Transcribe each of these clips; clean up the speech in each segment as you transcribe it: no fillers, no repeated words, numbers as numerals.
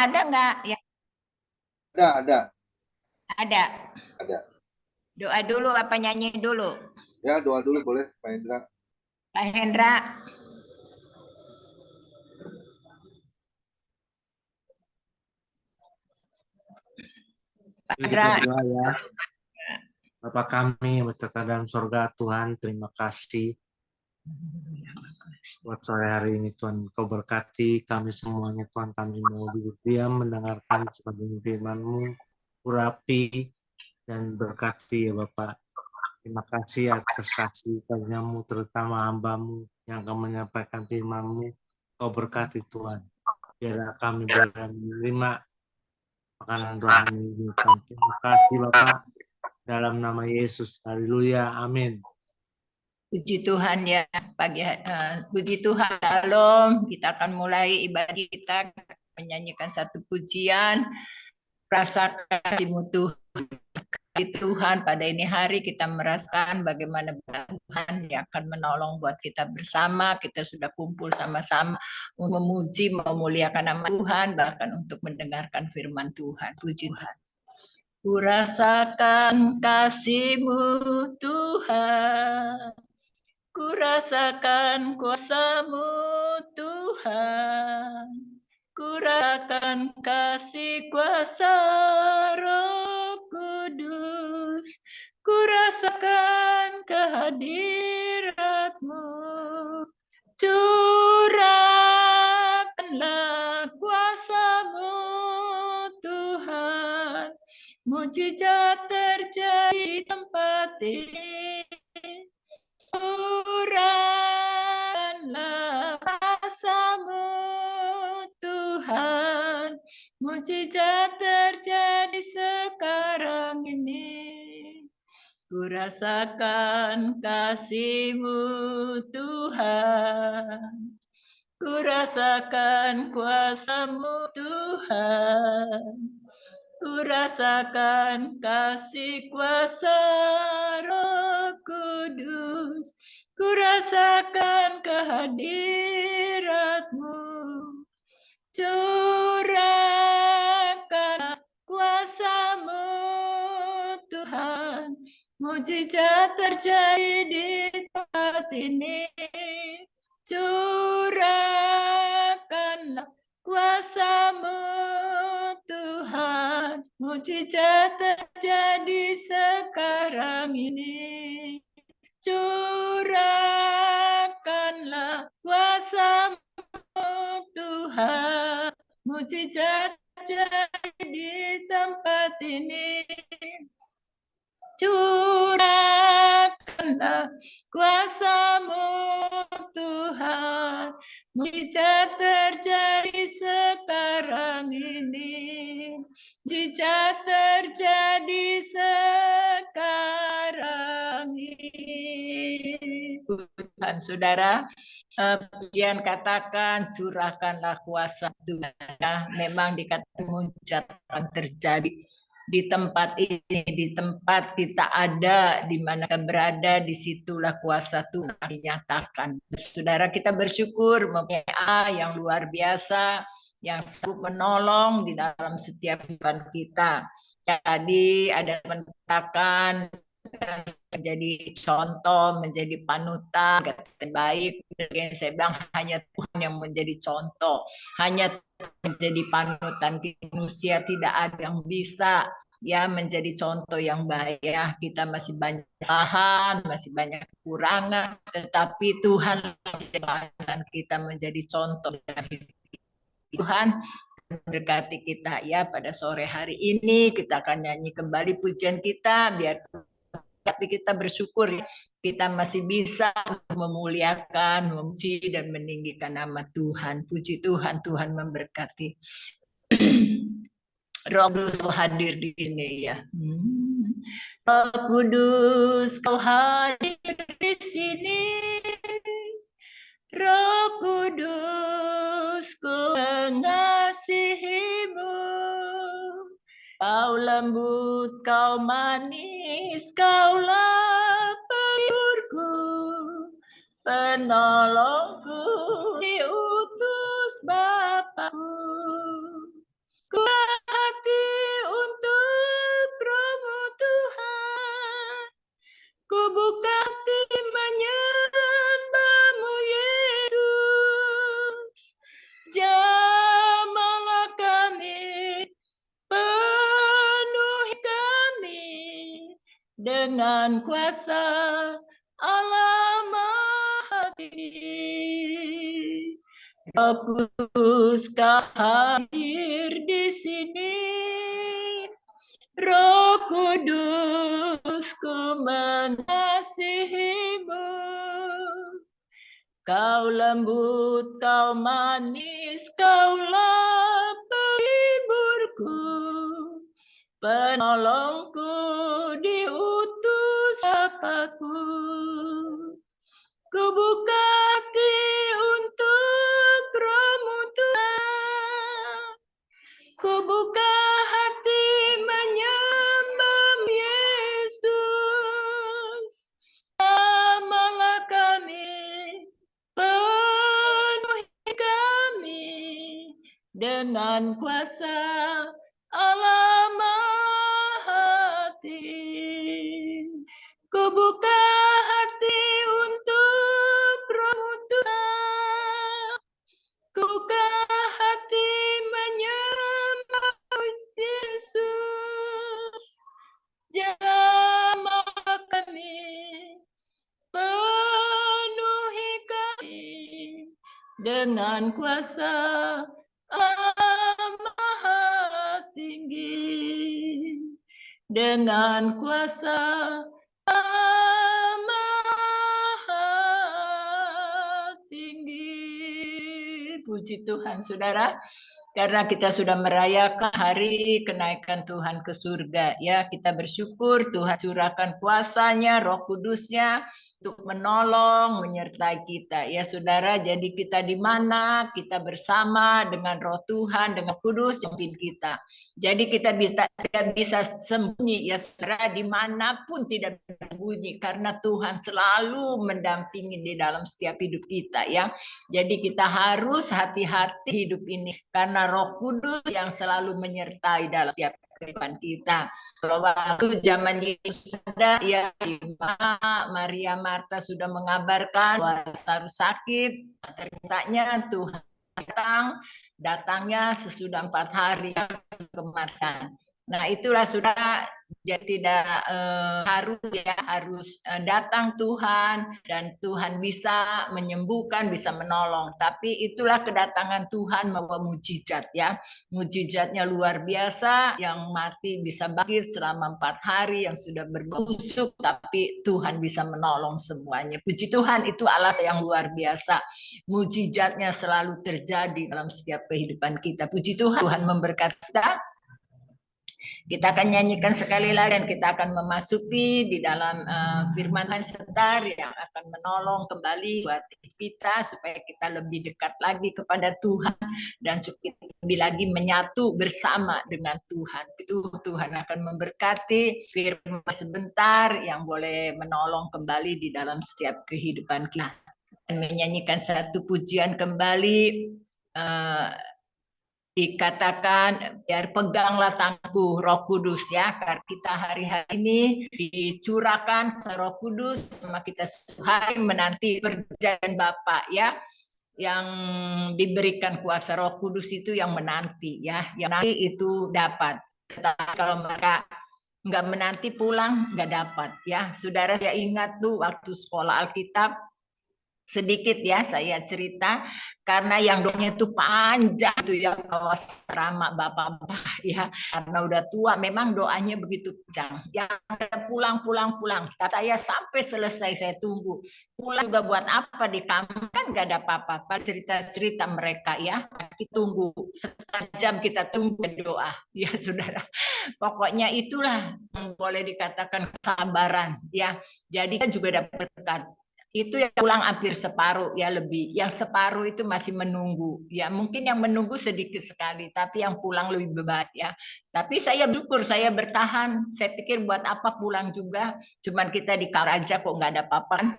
ada nggak? Ya. Ada. Ada. Ada. Doa dulu apa nyanyi dulu? Ya, doa dulu boleh, Pak Hendra. Pak Hendra. Pak Kita Hendra. berdoa ya. Bapa kami yang bertata dalam surga, Tuhan, terima kasih buat sore hari ini, Tuhan. Kau berkati kami semuanya, Tuhan. Kami mau duduk diam mendengarkan sebagian firman-Mu, urapi dan berkati ya Bapak. Terima kasih atas kasih karunia-Mu, terutama hamba-Mu yang akan menyampaikan firman-Mu. Kau berkati Tuhan. Biarlah kami boleh menerima makanan rohani ini, Tuhan. Terima kasih Bapak. Dalam nama Yesus, haleluya, amin. Puji Tuhan ya, puji Tuhan, Shalom. Kita akan mulai ibadah kita menyanyikan satu pujian. Rasakan kasih-Mu Tuhan, pada ini hari kita merasakan bagaimana Tuhan yang akan menolong buat kita bersama. Kita sudah kumpul sama-sama memuji, memuliakan nama Tuhan, bahkan untuk mendengarkan firman Tuhan. Puji Tuhan. Ku rasakan kasih-Mu Tuhan, ku rasakan kuasa-Mu Tuhan, ku rasakan kasih kuasa Roh Kudus, ku rasakan kehadirat-Mu. Curahkanlah kuasa-Mu Tuhan, mujizat terjadi di tempat ini. Curahkanlah kuasa-Mu Tuhan, mujizat terjadi sekarang ini. Ku rasakan kasih-Mu Tuhan, ku rasakan kuasa-Mu Tuhan, ku rasakan kasih kuasa Roh Kudus, ku rasakan kehadirat-Mu. Curahkan kuasa-Mu Tuhan, mujizat terjadi di tempat ini. Curahkanlah kuasa-Mu Tuhan, mujizat terjadi sekarang ini. Curahkanlah kuasa-Mu Tuhan, mujizat terjadi di tempat ini. Curahkanlah kuasa-Mu Tuhan, mujizat terjadi sekarang ini. Mujizat terjadi sekarang ini. Tuhan, saudara, pujian katakan curahkanlah kuasa Tuhan. Memang dikatakan mujizat akan terjadi di tempat ini, di tempat kita ada, di mana kita berada, disitulah kuasa Tuhan dinyatakan. Saudara, kita bersyukur mempunyai Allah yang luar biasa, yang sanggup menolong di dalam setiap kehidupan kita. Tadi ada mengatakan menjadi contoh, menjadi panutan, kata baik. Saya bilang hanya Tuhan yang menjadi contoh, hanya menjadi panutan. Manusia tidak ada yang bisa ya menjadi contoh yang baik. Ya, kita masih banyak kesalahan, masih banyak kekurangan, tetapi Tuhan kita menjadi contoh dari Tuhan. Berkati kita ya pada sore hari ini. Kita akan nyanyi kembali pujian kita, biar tapi kita bersyukur kita masih bisa memuliakan, memuji dan meninggikan nama Tuhan. Puji Tuhan, Tuhan memberkati. Roh Kudus hadir di sini ya. Roh Kudus kau hadir di sini. Roh Kudus ku mengasihimu. Kau lembut, kau manis, kaulah penghiburku, penolongku, diutus Bapakku. dengan kuasa Allah Maha Tinggi. Roh Kudus Kau hadir di sini. Roh Kudus, ku mengasihimu. Kau lembut, kau manis, kaulah penghiburku. Penolongku, diutus apaku. Ku buka hati untuk Roh-Mu Tuhan. Ku buka hati menyembah Yesus. Samalah kami, penuhi kami dengan kuasa Allah Maha Tinggi. Ku buka hati untuk Roh Tuhan. Ku buka hati menyembah Yesus. Jamah kami, penuhi kami dengan kuasa Allah Maha Tinggi. Dengan kuasa Allah Maha Tinggi. Puji Tuhan, saudara. Karena kita sudah merayakan hari kenaikan Tuhan ke surga, ya kita bersyukur Tuhan curahkan kuasanya, Roh Kudusnya untuk menolong, menyertai kita, ya saudara. Jadi kita di mana kita bersama dengan Roh Tuhan, dengan Kudus yang pimpin kita. Jadi kita tidak bisa sembunyi, ya saudara, dimanapun tidak bersembunyi karena Tuhan selalu mendampingi di dalam setiap hidup kita, ya. Jadi kita harus hati-hati hidup ini karena Roh Kudus yang selalu menyertai dalam setiap kehidupan kita. Kalau waktu zaman Yesus ada, ya Maria Marta sudah mengabarkan bahwa Lazarus sakit, ternyata Tuhan datangnya sesudah 4 hari kematian. Nah itulah sudah jadi tidak harus datang Tuhan dan Tuhan bisa menyembuhkan, bisa menolong. Tapi itulah kedatangan Tuhan membawa mujizat, ya. Mujizatnya luar biasa, yang mati bisa bangkit selama 4 hari, yang sudah berbusuk tapi Tuhan bisa menolong semuanya. Puji Tuhan, itu Allah yang luar biasa. Mujizatnya selalu terjadi dalam setiap kehidupan kita. Puji Tuhan, Tuhan memberkati kita. Kita akan nyanyikan sekali lagi dan kita akan memasuki di dalam firman Tuhan sebentar yang akan menolong kembali buat kita supaya kita lebih dekat lagi kepada Tuhan dan lebih lagi menyatu bersama dengan Tuhan. Itu Tuhan akan memberkati firman sebentar yang boleh menolong kembali di dalam setiap kehidupan kita. Dan menyanyikan satu pujian kembali, dikatakan biar peganglah tanganku Roh Kudus, ya, karena kita hari-hari ini dicurahkan Roh Kudus sama kita hari menanti perjanjian Bapa, ya, yang diberikan kuasa Roh Kudus itu yang menanti, ya, yang nanti itu dapat. Kalau mereka nggak menanti pulang nggak dapat, ya. Saudara, saya ingat tuh waktu sekolah Alkitab, sedikit ya saya cerita, karena yang doanya itu panjang tuh ya, ceramah bapak-bapak ya, karena udah tua memang doanya begitu panjang. Yang pulang. Tapi saya sampai selesai saya tunggu. Pulang juga buat apa, di kamar kan nggak ada apa-apa, cerita mereka, ya. Kita tunggu jam, kita tunggu doa, ya saudara. Pokoknya itulah yang boleh dikatakan kesabaran, ya. Jadi kan juga dapat berkat. Itu yang pulang hampir separuh, ya, lebih. Yang separuh itu masih menunggu, ya. Mungkin yang menunggu sedikit sekali, tapi yang pulang lebih bebat, ya. Tapi saya bersyukur, saya bertahan. Saya pikir buat apa pulang juga, cuman kita di kamar aja kok nggak ada apa-apa,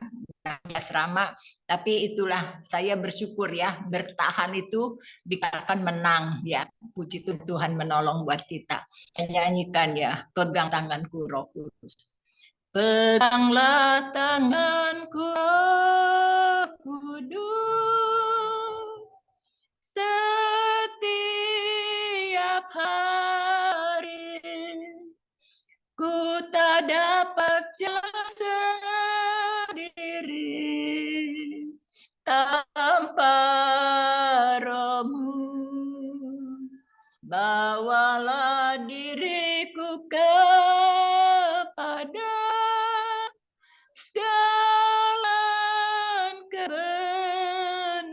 asrama. Tapi itulah saya bersyukur, ya, bertahan itu dikatakan menang, ya. Puji Tuhan menolong buat kita. Nyanyikan, ya, pegang tanganku Roh Kudus. Peganglah tanganku Roh Kudus setiap hari, ku tak dapat sendiri tanpa rohmu. Bawalah diriku kepada jalan kebenaran,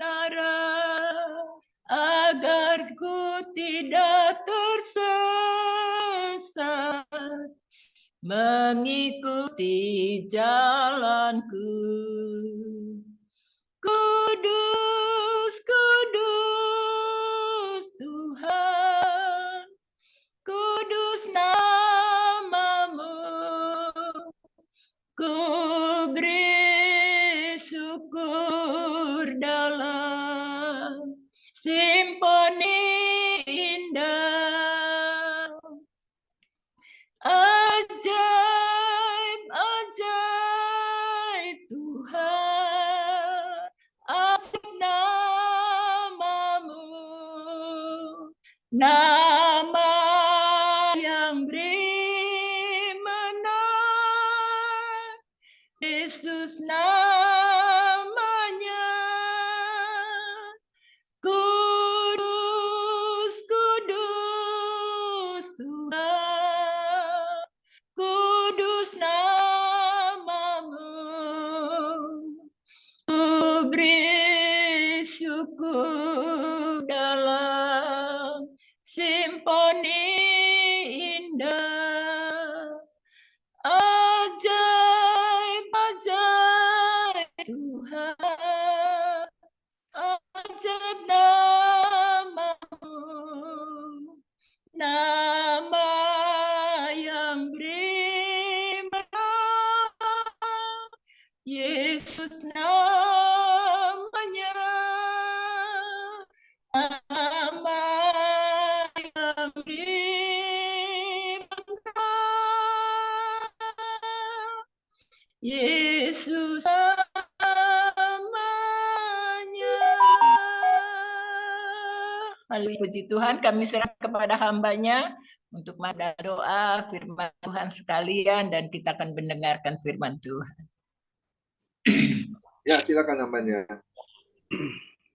agar ku tidak tersesat mengikuti jalanku. Kudus, kudus Tuhan, kudus namamu. Ku beri syukur dalam simponi indah. Ajaib, ajaib Tuhan, ajaib namamu, nama yang beri menang, Yesus namanya. Kudus, kudus Tuhan, kudus namamu. Ku beri syukur dalam simponi indah. Ajaib, ajaib Tuhan, ajaib namamu, nama yang beri menang, Yesus namanya. Nama yang beri menang, Yesus namanya. Haleluya, puji Tuhan, kami serahkan kepada hamba-Nya untuk mada doa firman Tuhan sekalian, dan kita akan mendengarkan firman Tuhan. Ya, silakan namanya.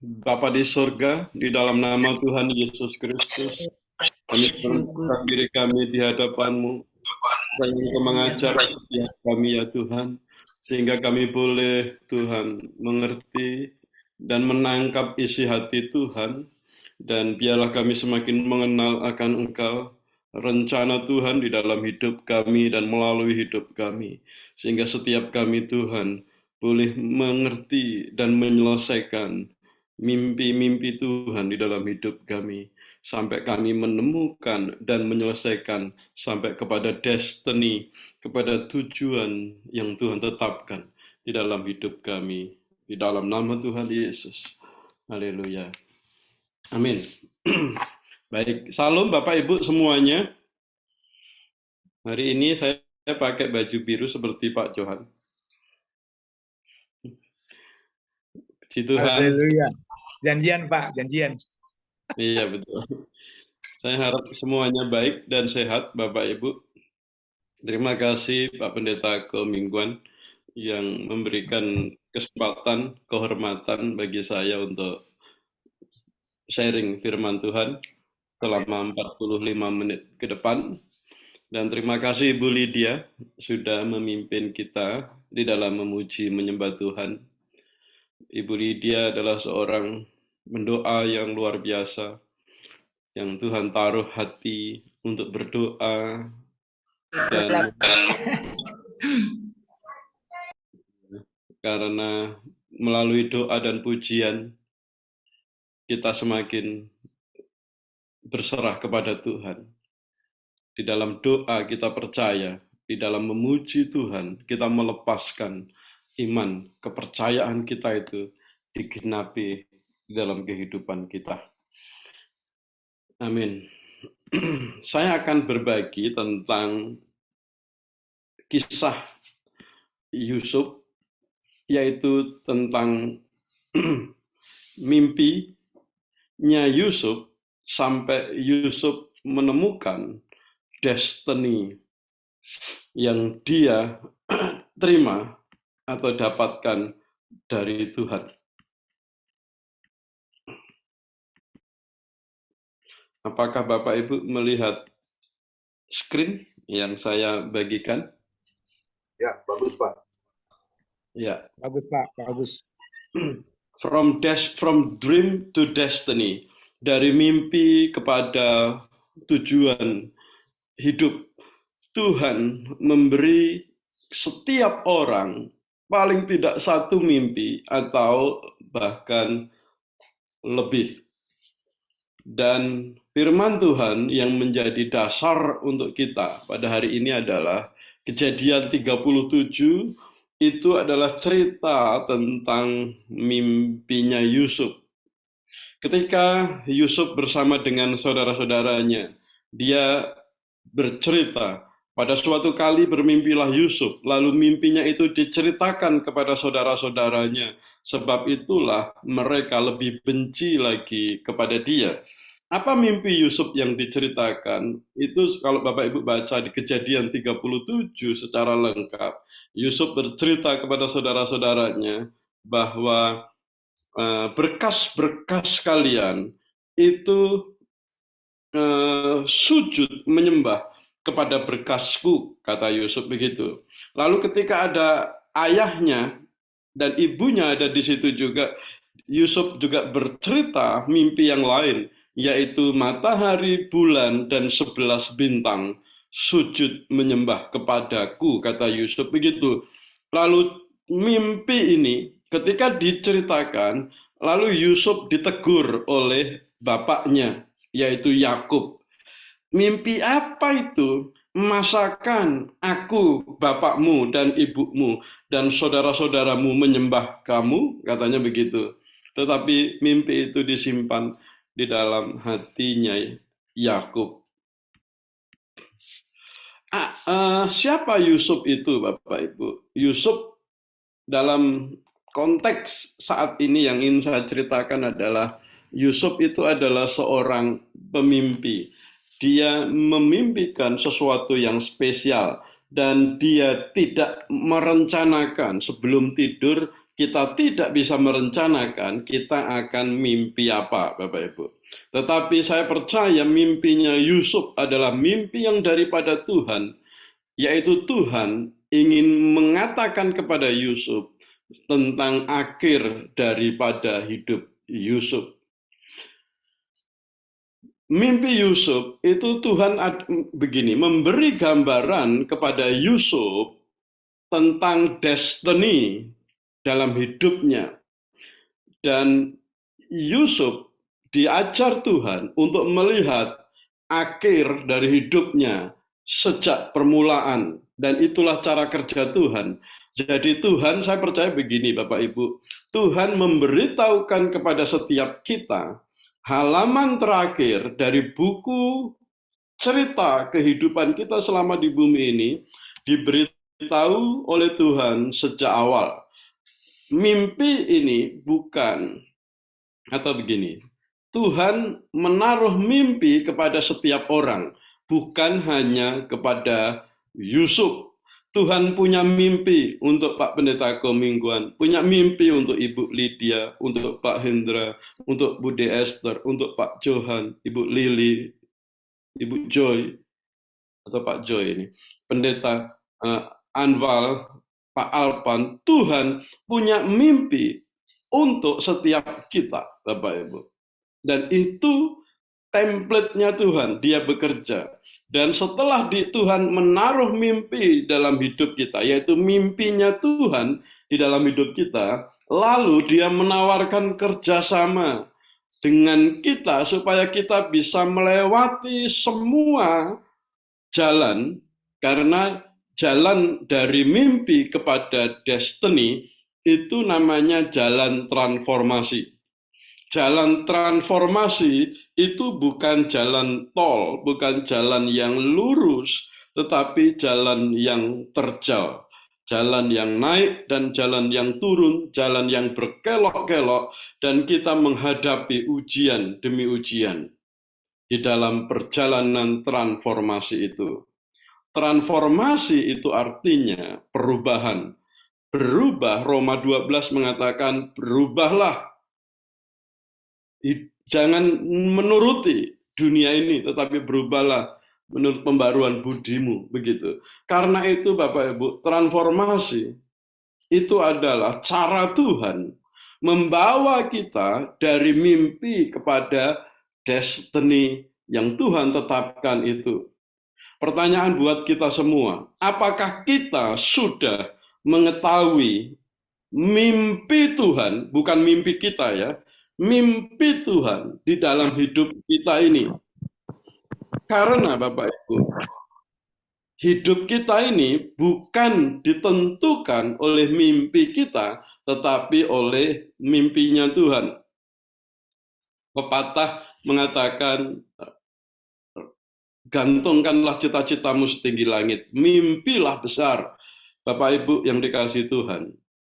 Bapa di surga, di dalam nama Tuhan Yesus Kristus, kami serahkan diri kami di hadapan-Mu, dan Engkau mengajar setiap kami ya Tuhan, sehingga kami boleh Tuhan mengerti dan menangkap isi hati Tuhan, dan biarlah kami semakin mengenal akan Engkau, rencana Tuhan di dalam hidup kami dan melalui hidup kami, sehingga setiap kami Tuhan boleh mengerti dan menyelesaikan mimpi-mimpi Tuhan di dalam hidup kami, sampai kami menemukan dan menyelesaikan sampai kepada destiny, kepada tujuan yang Tuhan tetapkan di dalam hidup kami, di dalam nama Tuhan Yesus. Haleluya. Amin. Baik, salam Bapak Ibu semuanya. Hari ini saya pakai baju biru seperti Pak Johan. Puji Tuhan. Haleluya. Janjian Pak, janjian. Iya betul. Saya harap semuanya baik dan sehat Bapak Ibu. Terima kasih Pak Pendeta Komingguan yang memberikan kesempatan, kehormatan bagi saya untuk sharing firman Tuhan selama 45 menit ke depan. Dan terima kasih Ibu Lydia sudah memimpin kita di dalam memuji menyembah Tuhan. Ibu Lydia adalah seorang mendoa yang luar biasa, yang Tuhan taruh hati untuk berdoa, dan karena melalui doa dan pujian kita semakin berserah kepada Tuhan. Di dalam doa kita percaya, di dalam memuji Tuhan kita melepaskan iman, kepercayaan kita itu digenapi di dalam kehidupan kita. Amin. Saya akan berbagi tentang kisah Yusuf, yaitu tentang mimpinya Yusuf sampai Yusuf menemukan destiny yang dia terima atau dapatkan dari Tuhan. Apakah Bapak Ibu melihat screen yang saya bagikan? Ya, bagus Pak. Ya. Bagus Pak, bagus. From dream to destiny, dari mimpi kepada tujuan hidup. Tuhan memberi setiap orang paling tidak satu mimpi atau bahkan lebih. Dan firman Tuhan yang menjadi dasar untuk kita pada hari ini adalah Kejadian 37, itu adalah cerita tentang mimpinya Yusuf. Ketika Yusuf bersama dengan saudara-saudaranya, dia bercerita, pada suatu kali bermimpilah Yusuf, lalu mimpinya itu diceritakan kepada saudara-saudaranya, sebab itulah mereka lebih benci lagi kepada dia. Apa mimpi Yusuf yang diceritakan? Itu kalau Bapak Ibu baca di Kejadian 37 secara lengkap, Yusuf bercerita kepada saudara-saudaranya bahwa berkas-berkas kalian itu sujud menyembah kepada berkasku, kata Yusuf begitu. Lalu ketika ada ayahnya dan ibunya ada di situ juga, Yusuf juga bercerita mimpi yang lain, yaitu matahari, bulan, dan 11 bintang sujud menyembah kepadaku, kata Yusuf begitu. Lalu mimpi ini ketika diceritakan, lalu Yusuf ditegur oleh bapaknya, yaitu Yakub. Mimpi apa itu? Masakan aku, bapakmu dan ibumu dan saudara-saudaramu menyembah kamu? Katanya begitu. Tetapi mimpi itu disimpan di dalam hatinya Yakub. Siapa Yusuf itu, Bapak Ibu? Yusuf dalam konteks saat ini yang ingin saya ceritakan adalah Yusuf itu adalah seorang pemimpi. Dia memimpikan sesuatu yang spesial dan dia tidak merencanakan sebelum tidur. Kita tidak bisa merencanakan kita akan mimpi apa, Bapak Ibu. Tetapi saya percaya mimpinya Yusuf adalah mimpi yang daripada Tuhan, yaitu Tuhan ingin mengatakan kepada Yusuf tentang akhir daripada hidup Yusuf. Mimpi Yusuf itu Tuhan begini, memberi gambaran kepada Yusuf tentang destiny dalam hidupnya. Dan Yusuf diajar Tuhan untuk melihat akhir dari hidupnya sejak permulaan. Dan itulah cara kerja Tuhan. Jadi Tuhan, saya percaya begini Bapak Ibu, Tuhan memberitahukan kepada setiap kita halaman terakhir dari buku cerita kehidupan kita selama di bumi ini diberitahu oleh Tuhan sejak awal. Mimpi ini bukan, atau begini, Tuhan menaruh mimpi kepada setiap orang, bukan hanya kepada Yusuf. Tuhan punya mimpi untuk Pak Pendeta Komingguan, punya mimpi untuk Ibu Lydia, untuk Pak Hendra, untuk Bude Esther, untuk Pak Johan, Ibu Lili, Ibu Joy, atau Pak Joy ini, Pendeta Anwal, Pak Alpan. Tuhan punya mimpi untuk setiap kita, Bapak Ibu. Dan itu template-nya Tuhan, dia bekerja. Dan setelah Tuhan menaruh mimpi dalam hidup kita, yaitu mimpinya Tuhan di dalam hidup kita, lalu dia menawarkan kerjasama dengan kita supaya kita bisa melewati semua jalan, karena jalan dari mimpi kepada destiny itu namanya jalan transformasi. Jalan transformasi itu bukan jalan tol, bukan jalan yang lurus, tetapi jalan yang terjal. Jalan yang naik dan jalan yang turun, jalan yang berkelok-kelok, dan kita menghadapi ujian demi ujian di dalam perjalanan transformasi itu. Transformasi itu artinya perubahan. Berubah, Roma 12 mengatakan berubahlah. Jangan menuruti dunia ini, tetapi berubahlah menurut pembaruan budimu, begitu. Karena itu Bapak Ibu, transformasi itu adalah cara Tuhan membawa kita dari mimpi kepada destiny yang Tuhan tetapkan itu. Pertanyaan buat kita semua, apakah kita sudah mengetahui mimpi Tuhan, bukan mimpi kita ya, mimpi Tuhan di dalam hidup kita ini? Karena Bapak Ibu, hidup kita ini bukan ditentukan oleh mimpi kita, tetapi oleh mimpinya Tuhan. Pepatah mengatakan, gantungkanlah cita-citamu setinggi langit, mimpilah besar. Bapak Ibu yang dikasihi Tuhan,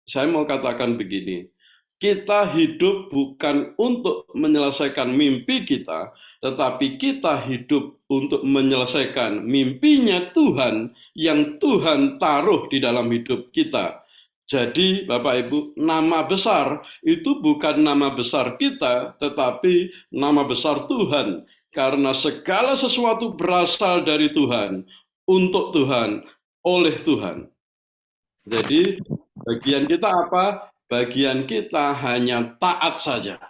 saya mau katakan begini, kita hidup bukan untuk menyelesaikan mimpi kita, tetapi kita hidup untuk menyelesaikan mimpinya Tuhan yang Tuhan taruh di dalam hidup kita. Jadi Bapak Ibu, nama besar itu bukan nama besar kita, tetapi nama besar Tuhan. Karena segala sesuatu berasal dari Tuhan, untuk Tuhan, oleh Tuhan. Jadi bagian kita apa? Bagian kita hanya taat saja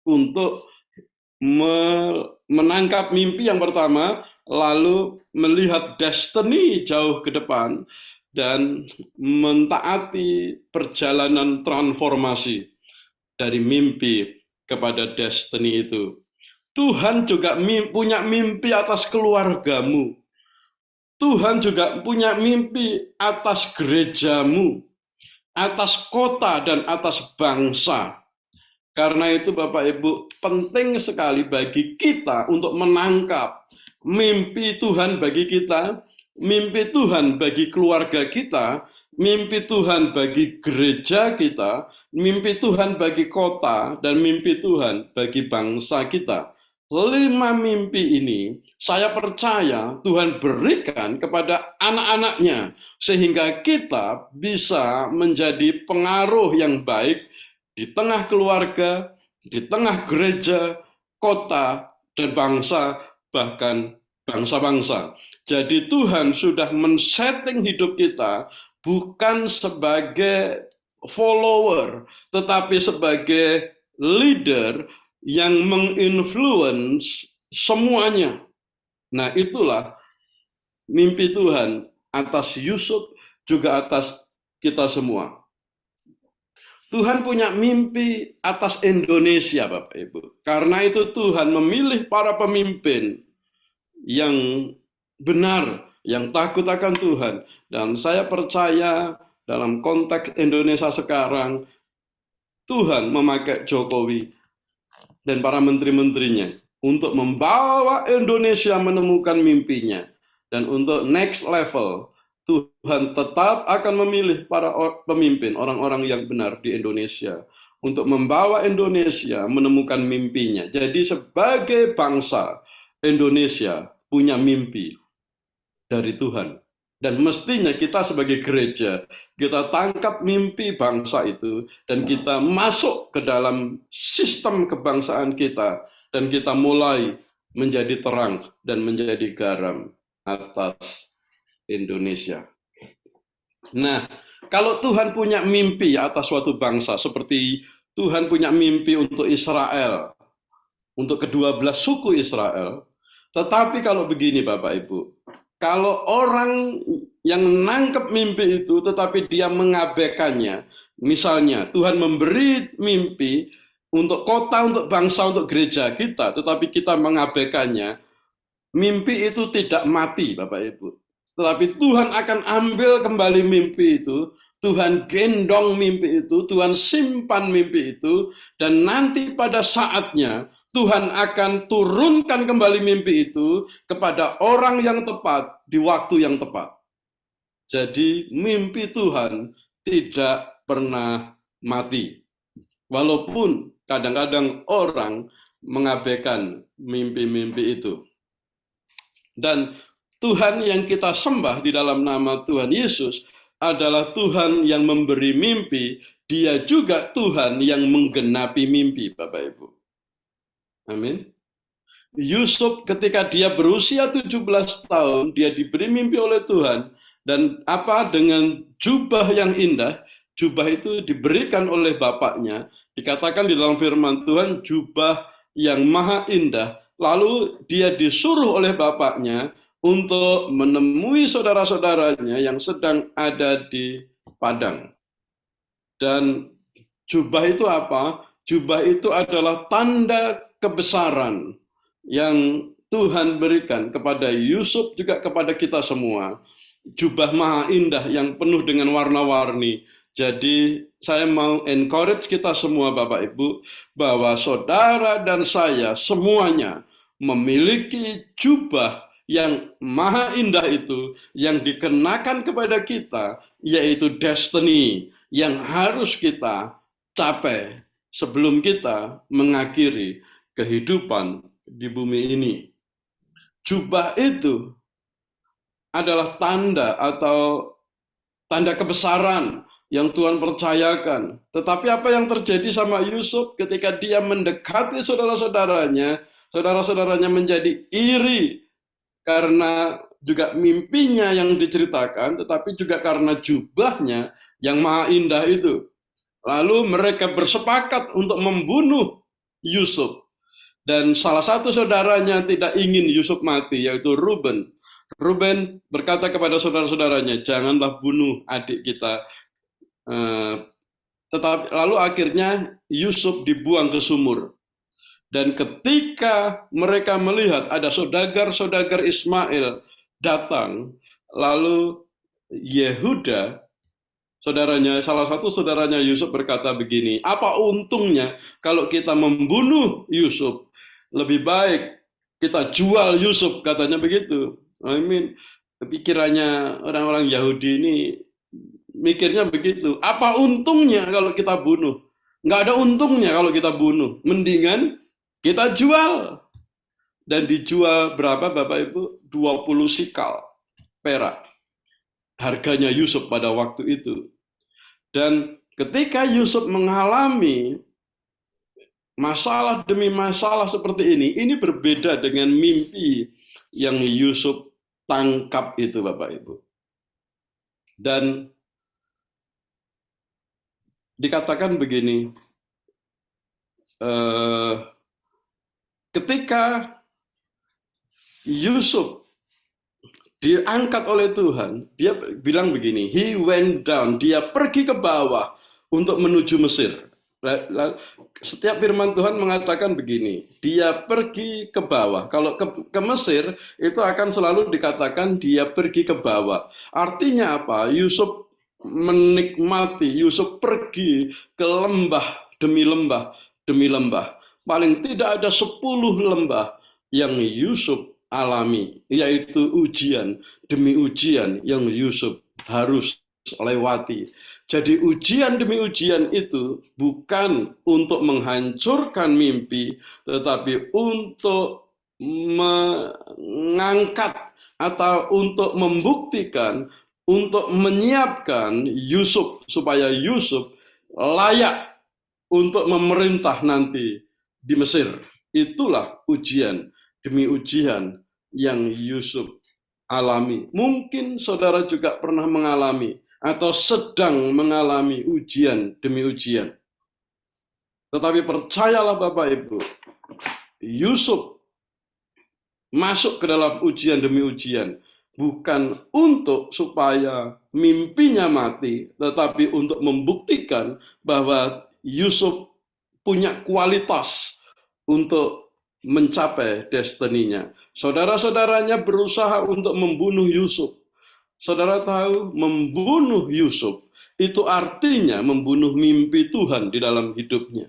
untuk menangkap mimpi yang pertama, lalu melihat destiny jauh ke depan, dan mentaati perjalanan transformasi dari mimpi kepada destiny itu. Tuhan juga punya mimpi atas keluargamu. Tuhan juga punya mimpi atas gerejamu, atas kota dan atas bangsa. Karena itu Bapak Ibu, penting sekali bagi kita untuk menangkap mimpi Tuhan bagi kita, mimpi Tuhan bagi keluarga kita, mimpi Tuhan bagi gereja kita, mimpi Tuhan bagi kota, dan mimpi Tuhan bagi bangsa kita. 5 mimpi ini saya percaya Tuhan berikan kepada anak-anaknya sehingga kita bisa menjadi pengaruh yang baik di tengah keluarga, di tengah gereja, kota, dan bangsa, bahkan bangsa-bangsa. Jadi Tuhan sudah men-setting hidup kita bukan sebagai follower, tetapi sebagai leader yang menginfluence semuanya. Nah, itulah mimpi Tuhan atas Yusuf, juga atas kita semua. Tuhan punya mimpi atas Indonesia, Bapak Ibu. Karena itu Tuhan memilih para pemimpin yang benar, yang takut akan Tuhan. Dan saya percaya dalam konteks Indonesia sekarang, Tuhan memakai Jokowi dan para menteri-menterinya untuk membawa Indonesia menemukan mimpinya. Dan untuk next level, Tuhan tetap akan memilih para pemimpin, orang-orang yang benar di Indonesia, untuk membawa Indonesia menemukan mimpinya. Jadi sebagai bangsa, Indonesia punya mimpi dari Tuhan. Dan mestinya kita sebagai gereja, kita tangkap mimpi bangsa itu, dan kita masuk ke dalam sistem kebangsaan kita, dan kita mulai menjadi terang dan menjadi garam atas Indonesia. Nah, kalau Tuhan punya mimpi atas suatu bangsa, seperti Tuhan punya mimpi untuk Israel, untuk ke-12 suku Israel, tetapi kalau begini Bapak Ibu, kalau orang yang nangkep mimpi itu tetapi dia mengabaikannya, misalnya Tuhan memberi mimpi untuk kota, untuk bangsa, untuk gereja kita, tetapi kita mengabaikannya, mimpi itu tidak mati Bapak Ibu. Tetapi Tuhan akan ambil kembali mimpi itu, Tuhan gendong mimpi itu, Tuhan simpan mimpi itu, dan nanti pada saatnya Tuhan akan turunkan kembali mimpi itu kepada orang yang tepat di waktu yang tepat. Jadi mimpi Tuhan tidak pernah mati. Walaupun kadang-kadang orang mengabaikan mimpi-mimpi itu. Dan Tuhan yang kita sembah di dalam nama Tuhan Yesus adalah Tuhan yang memberi mimpi, dia juga Tuhan yang menggenapi mimpi, Bapak Ibu. Amin. Yusuf ketika dia berusia 17 tahun, dia diberi mimpi oleh Tuhan, dan dengan jubah yang indah, jubah itu diberikan oleh bapaknya, dikatakan di dalam firman Tuhan, jubah yang maha indah, lalu dia disuruh oleh bapaknya untuk menemui saudara-saudaranya yang sedang ada di padang. Dan jubah itu apa? Jubah itu adalah tanda kebesaran yang Tuhan berikan kepada Yusuf, juga kepada kita semua. Jubah maha indah yang penuh dengan warna-warni. Jadi saya mau encourage kita semua Bapak Ibu, bahwa saudara dan saya semuanya memiliki jubah yang maha indah itu, yang dikenakan kepada kita, yaitu destiny, yang harus kita capai sebelum kita mengakhiri kehidupan di bumi ini. Jubah itu adalah tanda atau tanda kebesaran yang Tuhan percayakan. Tetapi apa yang terjadi sama Yusuf ketika dia mendekati saudara-saudaranya, saudara-saudaranya menjadi iri karena juga mimpinya yang diceritakan, tetapi juga karena jubahnya yang maha indah itu. Lalu mereka bersepakat untuk membunuh Yusuf. Dan salah satu saudaranya tidak ingin Yusuf mati, yaitu Ruben. Ruben berkata kepada saudara-saudaranya, janganlah bunuh adik kita. Tetapi lalu akhirnya Yusuf dibuang ke sumur. Dan ketika mereka melihat ada saudagar-saudagar Ismail datang, lalu Yehuda, salah satu saudaranya Yusuf berkata begini, apa untungnya kalau kita membunuh Yusuf? Lebih baik kita jual Yusuf, katanya begitu. Pikirannya orang-orang Yahudi ini mikirnya begitu. Apa untungnya kalau kita bunuh? Nggak ada untungnya kalau kita bunuh. Mendingan kita jual. Dan dijual berapa Bapak Ibu? 20 sikal perak. Harganya Yusuf pada waktu itu. Dan ketika Yusuf mengalami masalah demi masalah seperti ini berbeda dengan mimpi yang Yusuf tangkap itu Bapak Ibu. Dan dikatakan begini, ketika Yusuf diangkat oleh Tuhan, dia bilang begini, he went down, dia pergi ke bawah untuk menuju Mesir. Setiap firman Tuhan mengatakan begini, dia pergi ke bawah. Kalau ke Mesir, itu akan selalu dikatakan dia pergi ke bawah. Artinya apa? Yusuf menikmati, Yusuf pergi ke lembah demi lembah demi lembah. Paling tidak ada 10 lembah yang Yusuf alami, yaitu ujian demi ujian yang Yusuf harus lewati. Jadi ujian demi ujian itu bukan untuk menghancurkan mimpi, tetapi untuk mengangkat atau untuk membuktikan, untuk menyiapkan Yusuf supaya Yusuf layak untuk memerintah nanti di Mesir. Itulah ujian demi ujian yang Yusuf alami. Mungkin saudara juga pernah mengalami atau sedang mengalami ujian demi ujian. Tetapi percayalah Bapak Ibu, Yusuf masuk ke dalam ujian demi ujian, bukan untuk supaya mimpinya mati, tetapi untuk membuktikan bahwa Yusuf punya kualitas untuk mencapai destininya. Saudara-saudaranya berusaha untuk membunuh Yusuf. Saudara tahu, membunuh Yusuf itu artinya membunuh mimpi Tuhan di dalam hidupnya.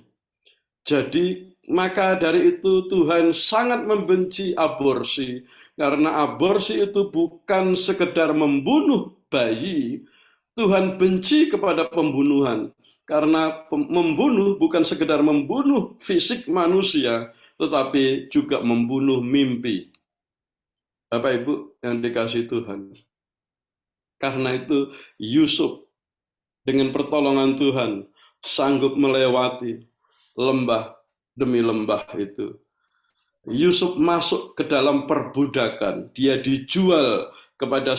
Jadi, maka dari itu Tuhan sangat membenci aborsi, karena aborsi itu bukan sekedar membunuh bayi. Tuhan benci kepada pembunuhan, karena membunuh bukan sekedar membunuh fisik manusia, tetapi juga membunuh mimpi. Bapak Ibu yang dikasihi Tuhan. Karena itu Yusuf dengan pertolongan Tuhan sanggup melewati lembah demi lembah itu. Yusuf masuk ke dalam perbudakan. Dia dijual kepada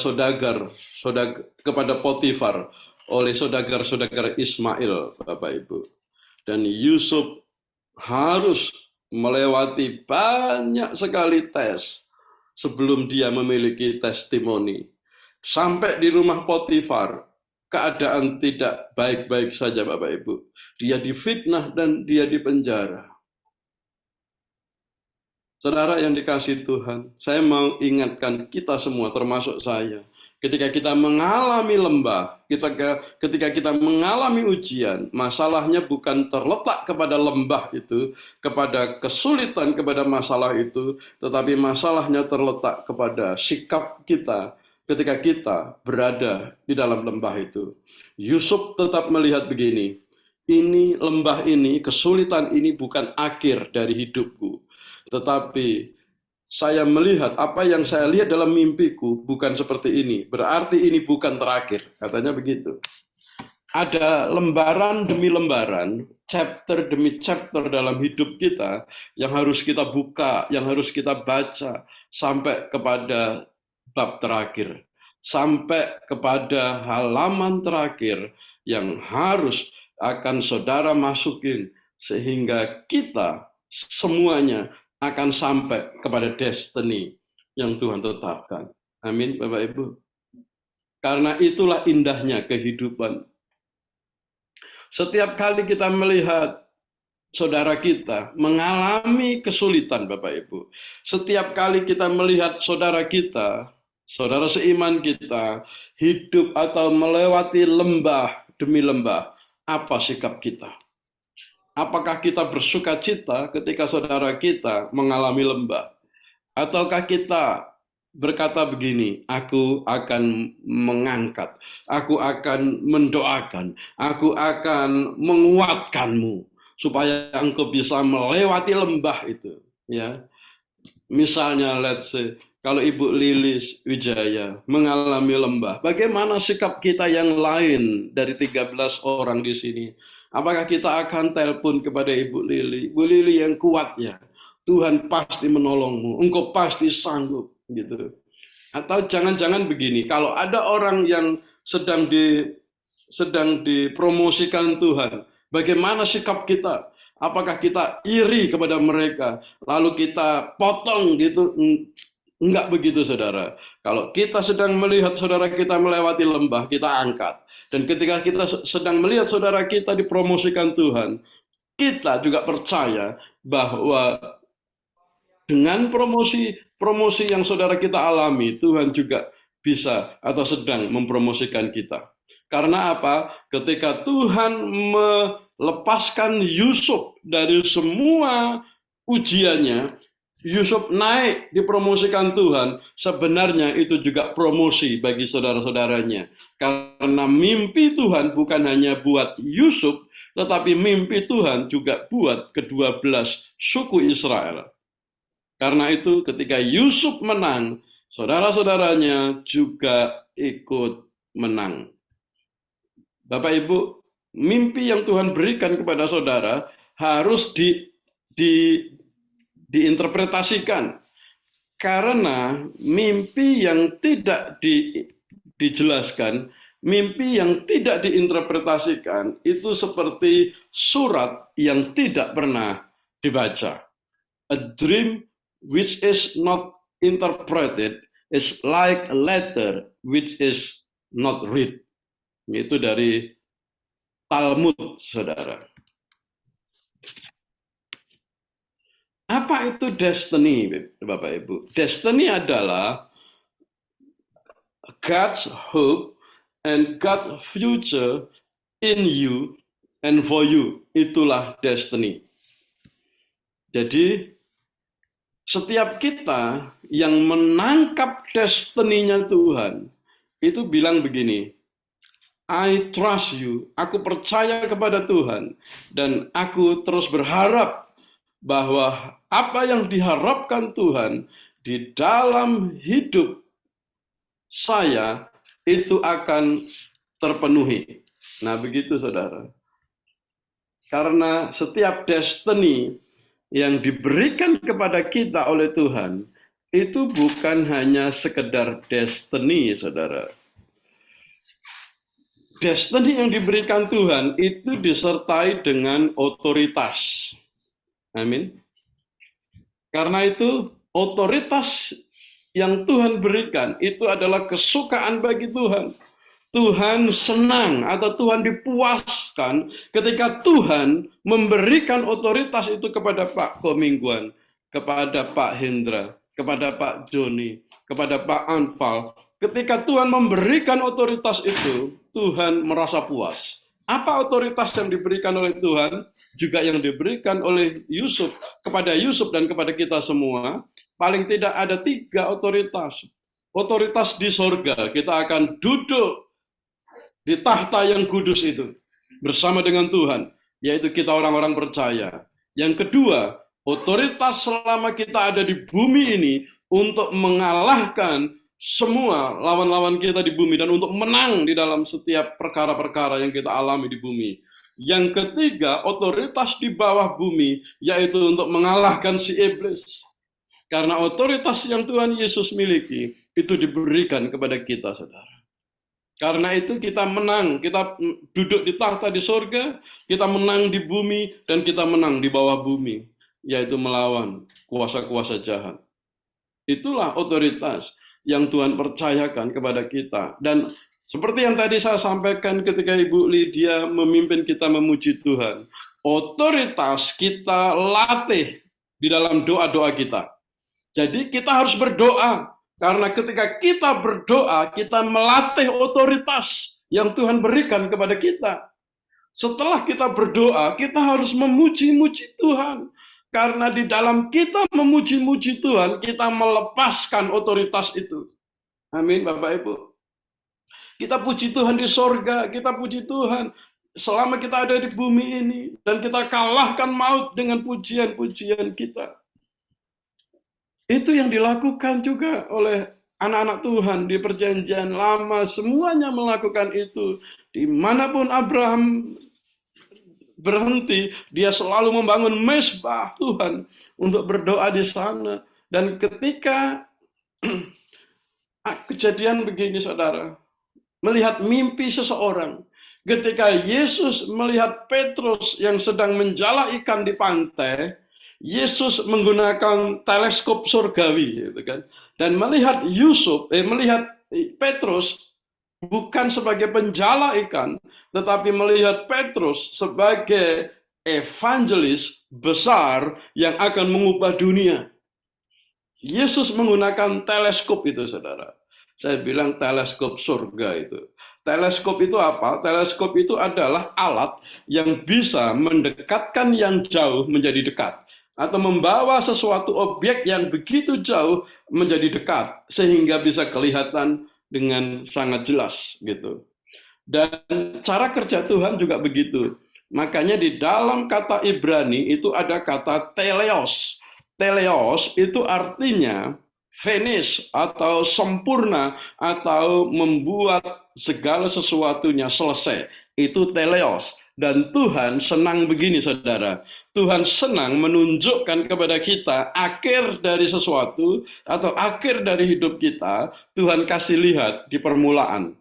kepada Potifar oleh saudagar-saudagar Ismail, Bapak Ibu. Dan Yusuf harus melewati banyak sekali tes sebelum dia memiliki testimoni. Sampai di rumah Potifar, keadaan tidak baik-baik saja, Bapak Ibu. Dia difitnah dan dia dipenjara. Saudara yang dikasihi Tuhan, saya mau ingatkan kita semua, termasuk saya. Ketika kita mengalami lembah, ketika kita mengalami ujian, masalahnya bukan terletak kepada lembah itu, kepada kesulitan, kepada masalah itu, tetapi masalahnya terletak kepada sikap kita ketika kita berada di dalam lembah itu. Yusuf tetap melihat begini, ini lembah ini, kesulitan ini bukan akhir dari hidupku, tetapi saya melihat apa yang saya lihat dalam mimpiku bukan seperti ini. Berarti ini bukan terakhir. Katanya begitu. Ada lembaran demi lembaran, chapter demi chapter dalam hidup kita yang harus kita buka, yang harus kita baca sampai kepada bab terakhir. Sampai kepada halaman terakhir yang harus akan saudara masukin sehingga kita semuanya akan sampai kepada destiny yang Tuhan tetapkan. Amin, Bapak Ibu. Karena itulah indahnya kehidupan. Setiap kali kita melihat saudara kita mengalami kesulitan, Bapak Ibu. Setiap kali kita melihat saudara kita, saudara seiman kita, hidup atau melewati lembah demi lembah, apa sikap kita? Apakah kita bersuka cita ketika saudara kita mengalami lembah? Ataukah kita berkata begini, aku akan mengangkat, aku akan mendoakan, aku akan menguatkanmu, supaya engkau bisa melewati lembah itu. Ya, misalnya let's say, kalau Ibu Lilis Wijaya mengalami lembah, bagaimana sikap kita yang lain dari 13 orang di sini? Apakah kita akan telepon kepada Ibu Lili? Ibu Lili yang kuat ya, Tuhan pasti menolongmu, engkau pasti sanggup, gitu. Atau jangan-jangan begini, kalau ada orang yang sedang dipromosikan Tuhan, bagaimana sikap kita? Apakah kita iri kepada mereka, lalu kita potong gitu? Enggak begitu, saudara. Kalau kita sedang melihat saudara kita melewati lembah, kita angkat. Dan ketika kita sedang melihat saudara kita dipromosikan Tuhan, kita juga percaya bahwa dengan promosi yang saudara kita alami, Tuhan juga bisa atau sedang mempromosikan kita. Karena apa? Ketika Tuhan melepaskan Yusuf dari semua ujiannya, Yusuf naik dipromosikan Tuhan, sebenarnya itu juga promosi bagi saudara-saudaranya. Karena mimpi Tuhan bukan hanya buat Yusuf, tetapi mimpi Tuhan juga buat ke-12 suku Israel. Karena itu ketika Yusuf menang, saudara-saudaranya juga ikut menang. Bapak Ibu, mimpi yang Tuhan berikan kepada saudara harus diinterpretasikan. Karena mimpi yang tidak dijelaskan, mimpi yang tidak diinterpretasikan, itu seperti surat yang tidak pernah dibaca. A dream which is not interpreted is like a letter which is not read. Itu dari Talmud, saudara. Apa itu destiny, Bapak Ibu? Destiny adalah God's hope and God's future in you and for you. Itulah destiny. Jadi, setiap kita yang menangkap destiny-nya Tuhan, itu bilang begini, I trust you, aku percaya kepada Tuhan, dan aku terus berharap bahwa apa yang diharapkan Tuhan di dalam hidup saya itu akan terpenuhi. Nah, begitu saudara. Karena setiap destiny yang diberikan kepada kita oleh Tuhan, itu bukan hanya sekedar destiny, saudara. Destiny yang diberikan Tuhan itu disertai dengan otoritas. Amin. Karena itu, otoritas yang Tuhan berikan itu adalah kesukaan bagi Tuhan. Tuhan senang atau Tuhan dipuaskan ketika Tuhan memberikan otoritas itu kepada Pak Komingguan, kepada Pak Hendra, kepada Pak Joni, kepada Pak Anfal. Ketika Tuhan memberikan otoritas itu, Tuhan merasa puas. Apa otoritas yang diberikan oleh Tuhan, juga yang diberikan oleh Yusuf, kepada Yusuf dan kepada kita semua, paling tidak ada 3 otoritas. Otoritas di sorga, kita akan duduk di tahta yang kudus itu, bersama dengan Tuhan, yaitu kita orang-orang percaya. Yang kedua, otoritas selama kita ada di bumi ini, untuk mengalahkan semua lawan-lawan kita di bumi, dan untuk menang di dalam setiap perkara-perkara yang kita alami di bumi. Yang ketiga, otoritas di bawah bumi, yaitu untuk mengalahkan si iblis. Karena otoritas yang Tuhan Yesus miliki, itu diberikan kepada kita, saudara. Karena itu kita menang, kita duduk di tahta di sorga, kita menang di bumi, dan kita menang di bawah bumi, yaitu melawan kuasa-kuasa jahat. Itulah otoritas yang Tuhan percayakan kepada kita. Dan seperti yang tadi saya sampaikan ketika Ibu Lydia memimpin kita memuji Tuhan, otoritas kita latih di dalam doa-doa kita. Jadi kita harus berdoa. Karena ketika kita berdoa, kita melatih otoritas yang Tuhan berikan kepada kita. Setelah kita berdoa, kita harus memuji-muji Tuhan. Karena di dalam kita memuji-muji Tuhan, kita melepaskan otoritas itu. Amin, Bapak Ibu. Kita puji Tuhan di sorga, kita puji Tuhan selama kita ada di bumi ini. Dan kita kalahkan maut dengan pujian-pujian kita. Itu yang dilakukan juga oleh anak-anak Tuhan di perjanjian lama. Semuanya melakukan itu. Dimanapun Abraham berhenti, dia selalu membangun mezbah Tuhan untuk berdoa di sana. Dan ketika kejadian begini, saudara, melihat mimpi seseorang, ketika Yesus melihat Petrus yang sedang menjala ikan di pantai, Yesus menggunakan teleskop surgawi, gitu kan, dan melihat melihat Petrus bukan sebagai penjala ikan, tetapi melihat Petrus sebagai evangelis besar yang akan mengubah dunia. Yesus menggunakan teleskop itu, saudara. Saya bilang teleskop surga itu. Teleskop itu apa? Teleskop itu adalah alat yang bisa mendekatkan yang jauh menjadi dekat, atau membawa sesuatu objek yang begitu jauh menjadi dekat, sehingga bisa kelihatan dengan sangat jelas, gitu. Dan cara kerja Tuhan juga begitu. Makanya di dalam kata Ibrani itu ada kata teleos. Teleos itu artinya finish atau sempurna, atau membuat segala sesuatunya selesai. Itu teleos. Dan Tuhan senang begini, saudara. Tuhan senang menunjukkan kepada kita akhir dari sesuatu atau akhir dari hidup kita. Tuhan kasih lihat di permulaan.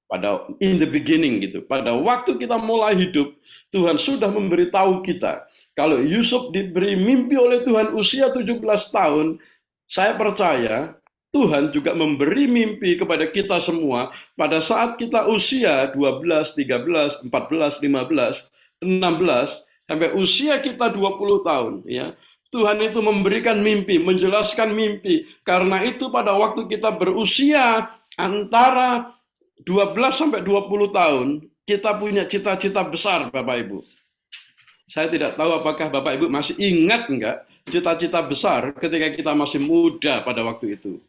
Pada in the beginning gitu. Pada waktu kita mulai hidup, Tuhan sudah memberitahu kita. Kalau Yusuf diberi mimpi oleh Tuhan usia 17 tahun, saya percaya Tuhan juga memberi mimpi kepada kita semua pada saat kita usia 12, 13, 14, 15, 16, sampai usia kita 20 tahun. Ya. Tuhan itu memberikan mimpi, menjelaskan mimpi. Karena itu pada waktu kita berusia antara 12 sampai 20 tahun, kita punya cita-cita besar, Bapak Ibu. Saya tidak tahu apakah Bapak Ibu masih ingat enggak cita-cita besar ketika kita masih muda pada waktu itu.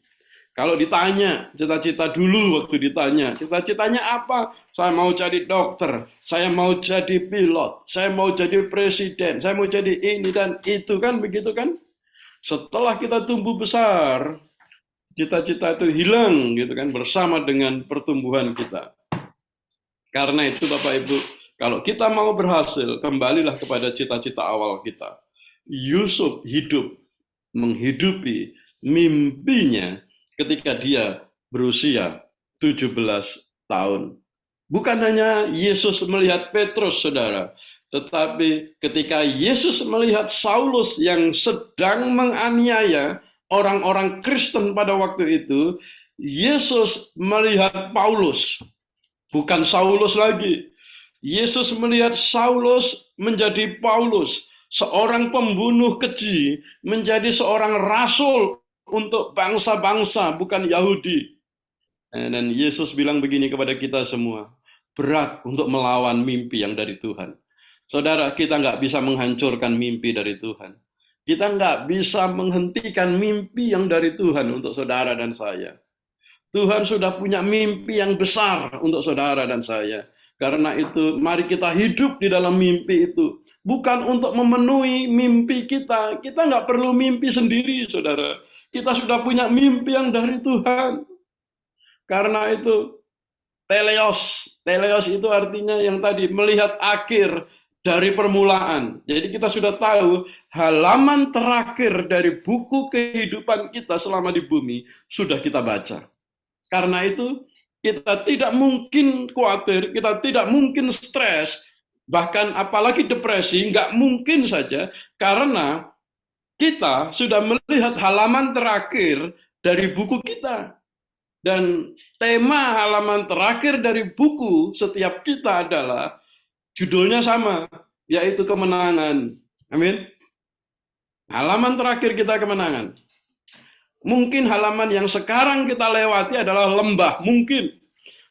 Kalau ditanya, cita-cita dulu waktu ditanya, cita-citanya apa? Saya mau jadi dokter, saya mau jadi pilot, saya mau jadi presiden, saya mau jadi ini dan itu, kan begitu kan? Setelah kita tumbuh besar, cita-cita itu hilang gitu kan bersama dengan pertumbuhan kita. Karena itu Bapak Ibu, kalau kita mau berhasil, kembalilah kepada cita-cita awal kita. Yusuf hidup menghidupi mimpinya ketika dia berusia 17 tahun. Bukan hanya Yesus melihat Petrus, saudara, tetapi ketika Yesus melihat Saulus yang sedang menganiaya orang-orang Kristen pada waktu itu, Yesus melihat Paulus, bukan Saulus lagi. Yesus melihat Saulus menjadi Paulus, seorang pembunuh keji menjadi seorang rasul untuk bangsa-bangsa, bukan Yahudi. Dan Yesus bilang begini kepada kita semua, berat untuk melawan mimpi yang dari Tuhan. Saudara, kita nggak bisa menghancurkan mimpi dari Tuhan. Kita nggak bisa menghentikan mimpi yang dari Tuhan untuk saudara dan saya. Tuhan sudah punya mimpi yang besar untuk saudara dan saya. Karena itu, mari kita hidup di dalam mimpi itu. Bukan untuk memenuhi mimpi kita. Kita nggak perlu mimpi sendiri, saudara. Kita sudah punya mimpi yang dari Tuhan. Karena itu, teleos itu artinya yang tadi, melihat akhir dari permulaan. Jadi kita sudah tahu halaman terakhir dari buku kehidupan kita selama di bumi sudah kita baca. Karena itu kita tidak mungkin khawatir, kita tidak mungkin stres, bahkan apalagi depresi, nggak mungkin saja, karena kita sudah melihat halaman terakhir dari buku kita. Dan tema halaman terakhir dari buku setiap kita adalah, judulnya sama, yaitu kemenangan. Amin. Halaman terakhir kita kemenangan. Mungkin halaman yang sekarang kita lewati adalah lembah, mungkin.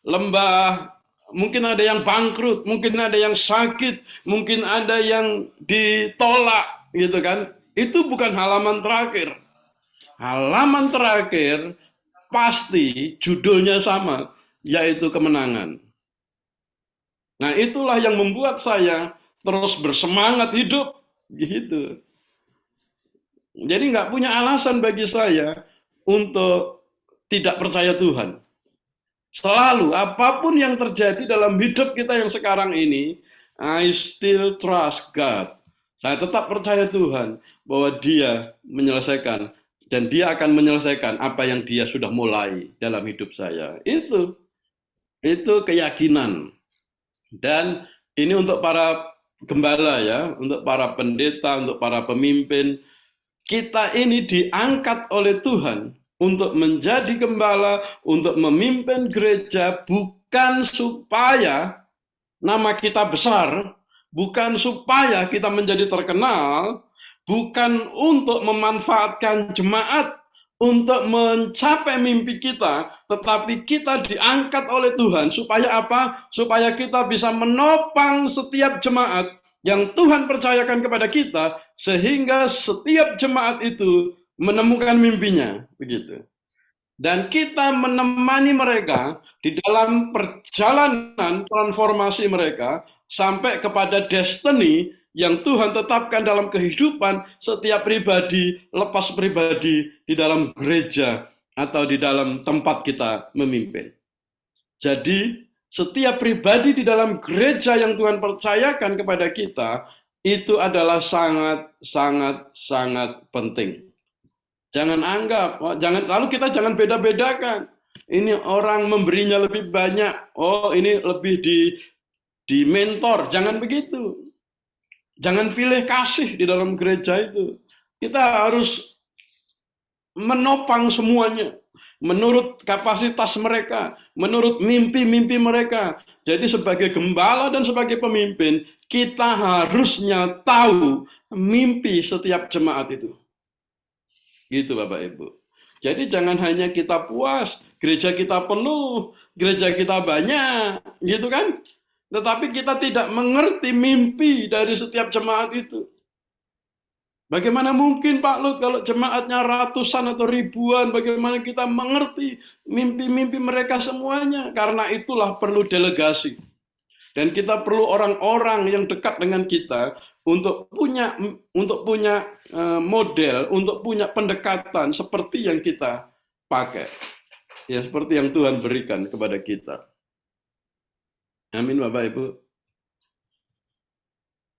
Lembah, mungkin ada yang bangkrut, mungkin ada yang sakit, mungkin ada yang ditolak, gitu kan. Itu bukan halaman terakhir. Halaman terakhir pasti judulnya sama, yaitu kemenangan. Nah, itulah yang membuat saya terus bersemangat hidup, gitu. Jadi nggak punya alasan bagi saya untuk tidak percaya Tuhan. Selalu, apapun yang terjadi dalam hidup kita yang sekarang ini, I still trust God. Saya tetap percaya Tuhan bahwa Dia menyelesaikan, dan Dia akan menyelesaikan apa yang Dia sudah mulai dalam hidup saya. Itu keyakinan. Dan ini untuk para gembala ya, untuk para pendeta, untuk para pemimpin. Kita ini diangkat oleh Tuhan untuk menjadi gembala, untuk memimpin gereja, bukan supaya nama kita besar, bukan supaya kita menjadi terkenal, bukan untuk memanfaatkan jemaat untuk mencapai mimpi kita, tetapi kita diangkat oleh Tuhan supaya apa? Supaya kita bisa menopang setiap jemaat yang Tuhan percayakan kepada kita, sehingga setiap jemaat itu menemukan mimpinya, begitu. Dan kita menemani mereka di dalam perjalanan transformasi mereka sampai kepada destiny yang Tuhan tetapkan dalam kehidupan setiap pribadi, lepas pribadi di dalam gereja atau di dalam tempat kita memimpin. Jadi, setiap pribadi di dalam gereja yang Tuhan percayakan kepada kita, itu adalah sangat penting. Jangan anggap, lalu kita jangan beda-bedakan. Ini orang memberinya lebih banyak, oh ini lebih di mentor, jangan begitu. Jangan pilih kasih di dalam gereja itu. Kita harus menopang semuanya menurut kapasitas mereka, menurut mimpi-mimpi mereka. Jadi sebagai gembala dan sebagai pemimpin, kita harusnya tahu mimpi setiap jemaat itu. Gitu Bapak Ibu. Jadi jangan hanya kita puas, gereja kita penuh, gereja kita banyak, gitu kan? Tetapi kita tidak mengerti mimpi dari setiap jemaat itu. Bagaimana mungkin Pak Lut kalau jemaatnya ratusan atau ribuan, bagaimana kita mengerti mimpi-mimpi mereka semuanya? Karena itulah perlu delegasi. Dan kita perlu orang-orang yang dekat dengan kita untuk punya model, untuk punya pendekatan seperti yang kita pakai. Ya, seperti yang Tuhan berikan kepada kita. Amin, Bapak Ibu.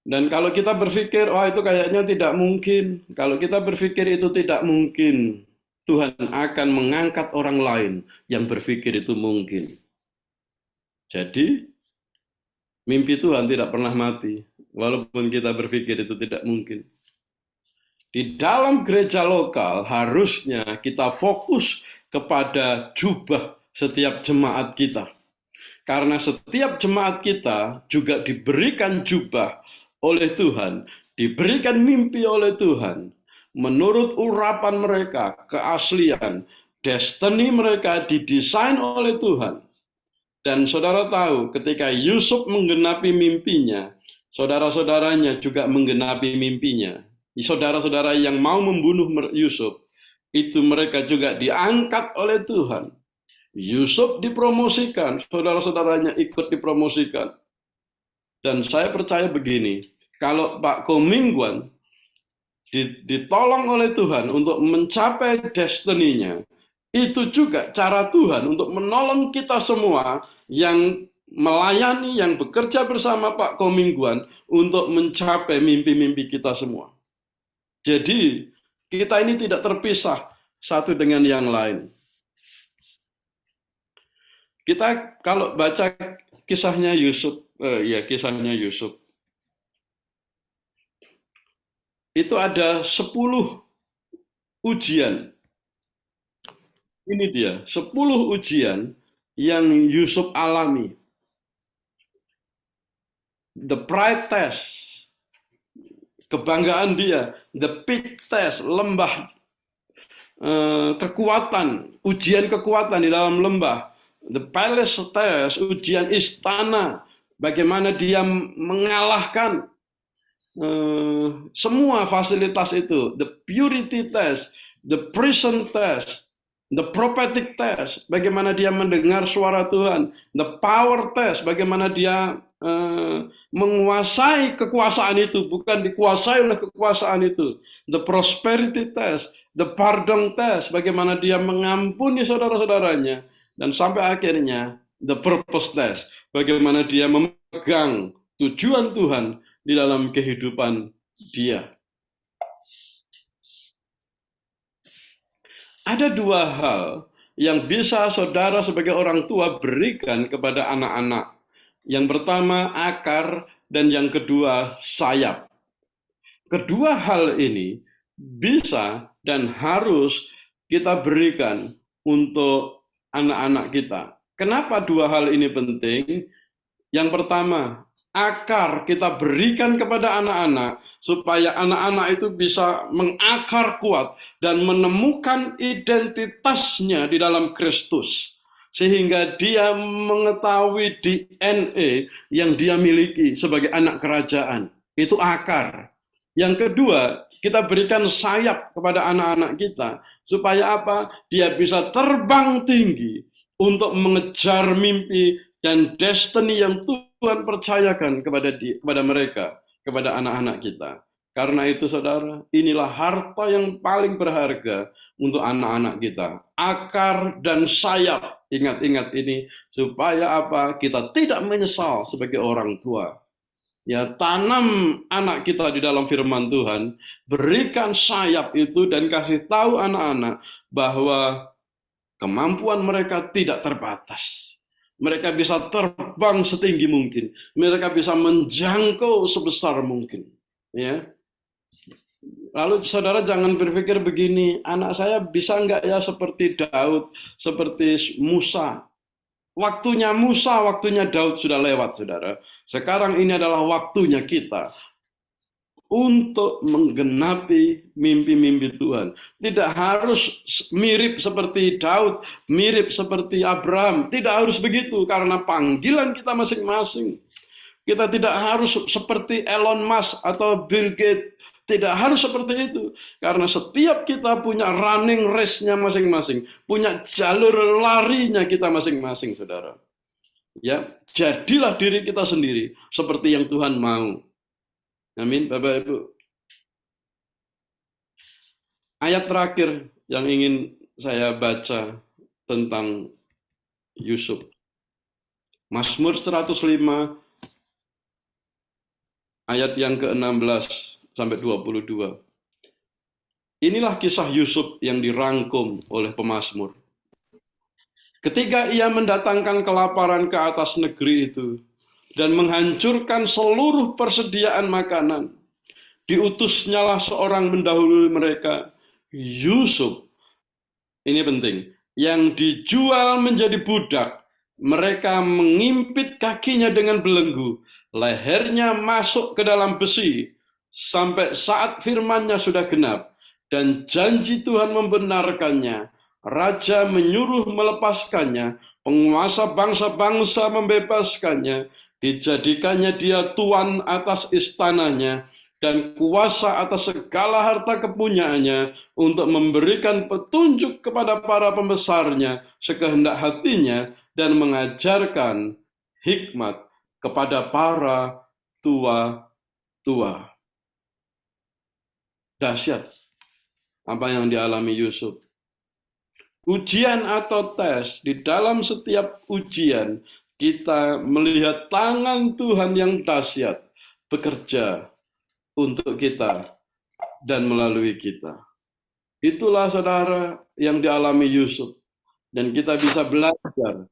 Dan kalau kita berpikir, wah itu kayaknya tidak mungkin. Kalau kita berpikir itu tidak mungkin, Tuhan akan mengangkat orang lain yang berpikir itu mungkin. Jadi, mimpi Tuhan tidak pernah mati, walaupun kita berpikir itu tidak mungkin. Di dalam gereja lokal, harusnya kita fokus kepada jubah setiap jemaat kita. Karena setiap jemaat kita juga diberikan jubah oleh Tuhan, diberikan mimpi oleh Tuhan, menurut urapan mereka, keaslian, destiny mereka didesain oleh Tuhan. Dan saudara tahu, ketika Yusuf menggenapi mimpinya, saudara-saudaranya juga menggenapi mimpinya. Saudara-saudara yang mau membunuh Yusuf, itu mereka juga diangkat oleh Tuhan. Yusuf dipromosikan, saudara-saudaranya ikut dipromosikan. Dan saya percaya begini, kalau Pak Komingguan ditolong oleh Tuhan untuk mencapai destiny-nya, itu juga cara Tuhan untuk menolong kita semua yang melayani, yang bekerja bersama Pak Komingguan untuk mencapai mimpi-mimpi kita semua. Jadi, kita ini tidak terpisah satu dengan yang lain. Kita kalau baca kisahnya Yusuf, kisahnya Yusuf, itu ada 10 ujian. Ini dia, 10 ujian yang Yusuf alami. The pride test, kebanggaan dia. The pit test, lembah kekuatan, ujian kekuatan di dalam lembah. The palace test, ujian istana, bagaimana dia mengalahkan semua fasilitas itu. The purity test, the prison test, the prophetic test, bagaimana dia mendengar suara Tuhan. The power test, bagaimana dia menguasai kekuasaan itu, bukan dikuasai oleh kekuasaan itu. The prosperity test, the pardon test, bagaimana dia mengampuni saudara-saudaranya. Dan sampai akhirnya, the purpose test, bagaimana dia memegang tujuan Tuhan di dalam kehidupan dia. Ada 2 hal yang bisa saudara sebagai orang tua berikan kepada anak-anak. Yang pertama akar, dan yang kedua sayap. Kedua hal ini bisa dan harus kita berikan untuk anak-anak kita. Kenapa 2 hal ini penting? Yang pertama, akar kita berikan kepada anak-anak supaya anak-anak itu bisa mengakar kuat dan menemukan identitasnya di dalam Kristus, sehingga dia mengetahui DNA yang dia miliki sebagai anak kerajaan. Itu akar. Yang kedua, kita berikan sayap kepada anak-anak kita supaya apa? Dia bisa terbang tinggi untuk mengejar mimpi dan destiny yang Tuhan percayakan kepada mereka, kepada anak-anak kita. Karena itu saudara, inilah harta yang paling berharga untuk anak-anak kita. Akar dan sayap. Ingat-ingat ini supaya apa? Kita tidak menyesal sebagai orang tua. Ya, tanam anak kita di dalam firman Tuhan, berikan sayap itu dan kasih tahu anak-anak bahwa kemampuan mereka tidak terbatas. Mereka bisa terbang setinggi mungkin. Mereka bisa menjangkau sebesar mungkin. Ya. Lalu saudara jangan berpikir begini, anak saya bisa enggak ya seperti Daud, seperti Musa. Waktunya Musa, waktunya Daud sudah lewat, saudara. Sekarang ini adalah waktunya kita untuk menggenapi mimpi-mimpi Tuhan. Tidak harus mirip seperti Daud, mirip seperti Abraham. Tidak harus begitu, karena panggilan kita masing-masing. Kita tidak harus seperti Elon Musk atau Bill Gates. Tidak harus seperti itu. Karena setiap kita punya running race-nya masing-masing. Punya jalur larinya kita masing-masing, saudara. Ya, jadilah diri kita sendiri seperti yang Tuhan mau. Amin, Bapak Ibu. Ayat terakhir yang ingin saya baca tentang Yusuf. Mazmur 105 ayat yang ke-16 sampai 22. Inilah kisah Yusuf yang dirangkum oleh pemazmur. Ketika ia mendatangkan kelaparan ke atas negeri itu dan menghancurkan seluruh persediaan makanan, diutusnyalah seorang mendahului mereka, Yusuf. Ini penting. Yang dijual menjadi budak, mereka mengimpit kakinya dengan belenggu, lehernya masuk ke dalam besi, sampai saat firman-Nya sudah genap, dan janji Tuhan membenarkannya. Raja menyuruh melepaskannya, penguasa bangsa-bangsa membebaskannya, dijadikannya dia tuan atas istananya, dan kuasa atas segala harta kepunyaannya untuk memberikan petunjuk kepada para pembesarnya sekehendak hatinya dan mengajarkan hikmat kepada para tua-tua. Dahsyat apa yang dialami Yusuf. Ujian atau tes, di dalam setiap ujian kita melihat tangan Tuhan yang dahsyat bekerja untuk kita dan melalui kita. Itulah saudara yang dialami Yusuf. Dan kita bisa belajar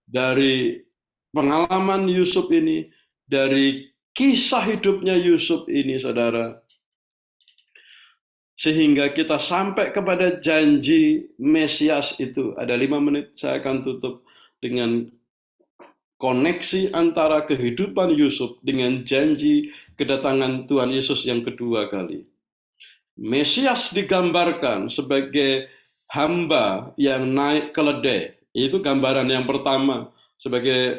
dari pengalaman Yusuf ini, dari kisah hidupnya Yusuf ini saudara. Sehingga kita sampai kepada janji Mesias itu. Ada 5 menit saya akan tutup dengan koneksi antara kehidupan Yusuf dengan janji kedatangan Tuhan Yesus yang kedua kali. Mesias digambarkan sebagai hamba yang naik keledai. Itu gambaran yang pertama.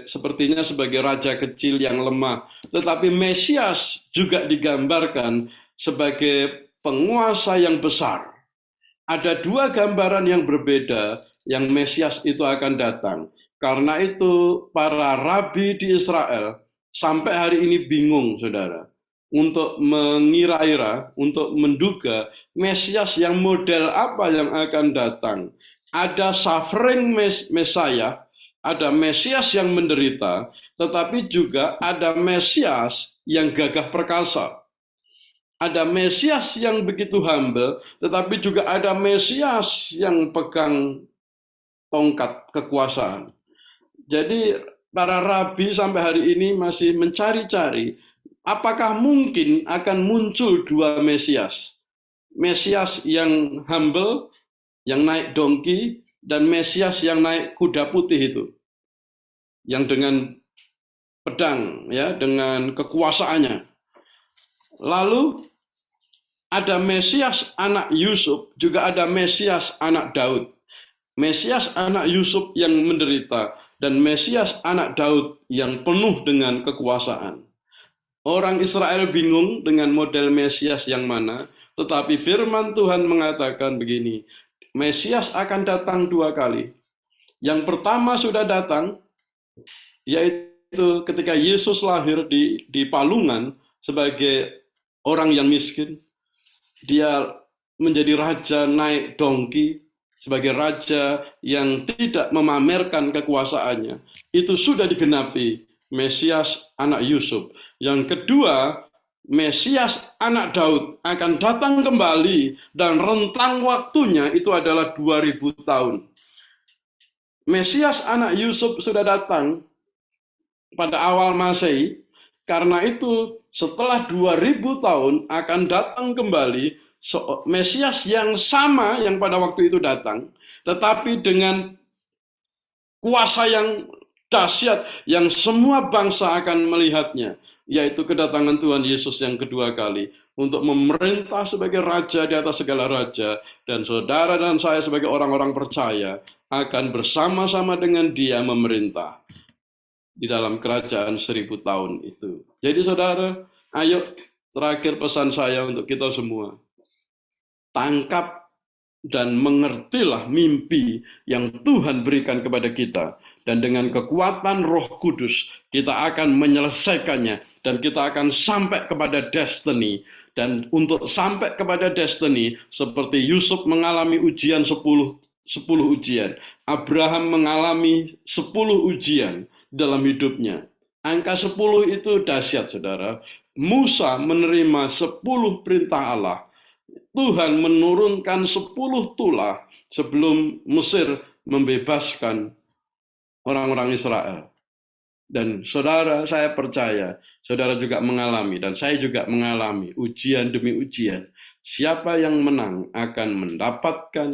Sepertinya sebagai raja kecil yang lemah. Tetapi Mesias juga digambarkan sebagai penguasa yang besar. Ada 2 gambaran yang berbeda yang Mesias itu akan datang. Karena itu para rabi di Israel sampai hari ini bingung, saudara, untuk mengira-ira, untuk menduga Mesias yang model apa yang akan datang. Ada suffering Messiah, ada Mesias yang menderita, tetapi juga ada Mesias yang gagah perkasa. Ada Mesias yang begitu humble, tetapi juga ada Mesias yang pegang tongkat kekuasaan. Jadi para rabi sampai hari ini masih mencari-cari apakah mungkin akan muncul 2 Mesias. Mesias yang humble, yang naik donkey, dan Mesias yang naik kuda putih itu. Yang dengan pedang, ya, dengan kekuasaannya. Lalu ada Mesias anak Yusuf, juga ada Mesias anak Daud. Mesias anak Yusuf yang menderita, dan Mesias anak Daud yang penuh dengan kekuasaan. Orang Israel bingung dengan model Mesias yang mana, tetapi firman Tuhan mengatakan begini, Mesias akan datang 2 kali. Yang pertama sudah datang, yaitu ketika Yesus lahir di palungan sebagai orang yang miskin. Dia menjadi raja naik donkey, sebagai raja yang tidak memamerkan kekuasaannya. Itu sudah digenapi Mesias anak Yusuf. Yang kedua, Mesias anak Daud akan datang kembali dan rentang waktunya itu adalah 2000 tahun. Mesias anak Yusuf sudah datang pada awal Masehi, karena itu setelah 2000 tahun akan datang kembali Mesias yang sama yang pada waktu itu datang, tetapi dengan kuasa yang dahsyat yang semua bangsa akan melihatnya, yaitu kedatangan Tuhan Yesus yang kedua kali untuk memerintah sebagai raja di atas segala raja, dan saudara dan saya sebagai orang-orang percaya akan bersama-sama dengan Dia memerintah di dalam kerajaan 1000 tahun itu. Jadi saudara, ayo terakhir pesan saya untuk kita semua. Tangkap dan mengertilah mimpi yang Tuhan berikan kepada kita. Dan dengan kekuatan Roh Kudus, kita akan menyelesaikannya dan kita akan sampai kepada destiny. Dan untuk sampai kepada destiny, seperti Yusuf mengalami ujian 10 ujian, Abraham mengalami 10 ujian dalam hidupnya. Angka 10 itu dahsyat, saudara. Musa menerima 10 perintah Allah. Tuhan menurunkan 10 tulah sebelum Mesir membebaskan orang-orang Israel. Dan saudara, saya percaya, saudara juga mengalami, dan saya juga mengalami ujian demi ujian. Siapa yang menang akan mendapatkan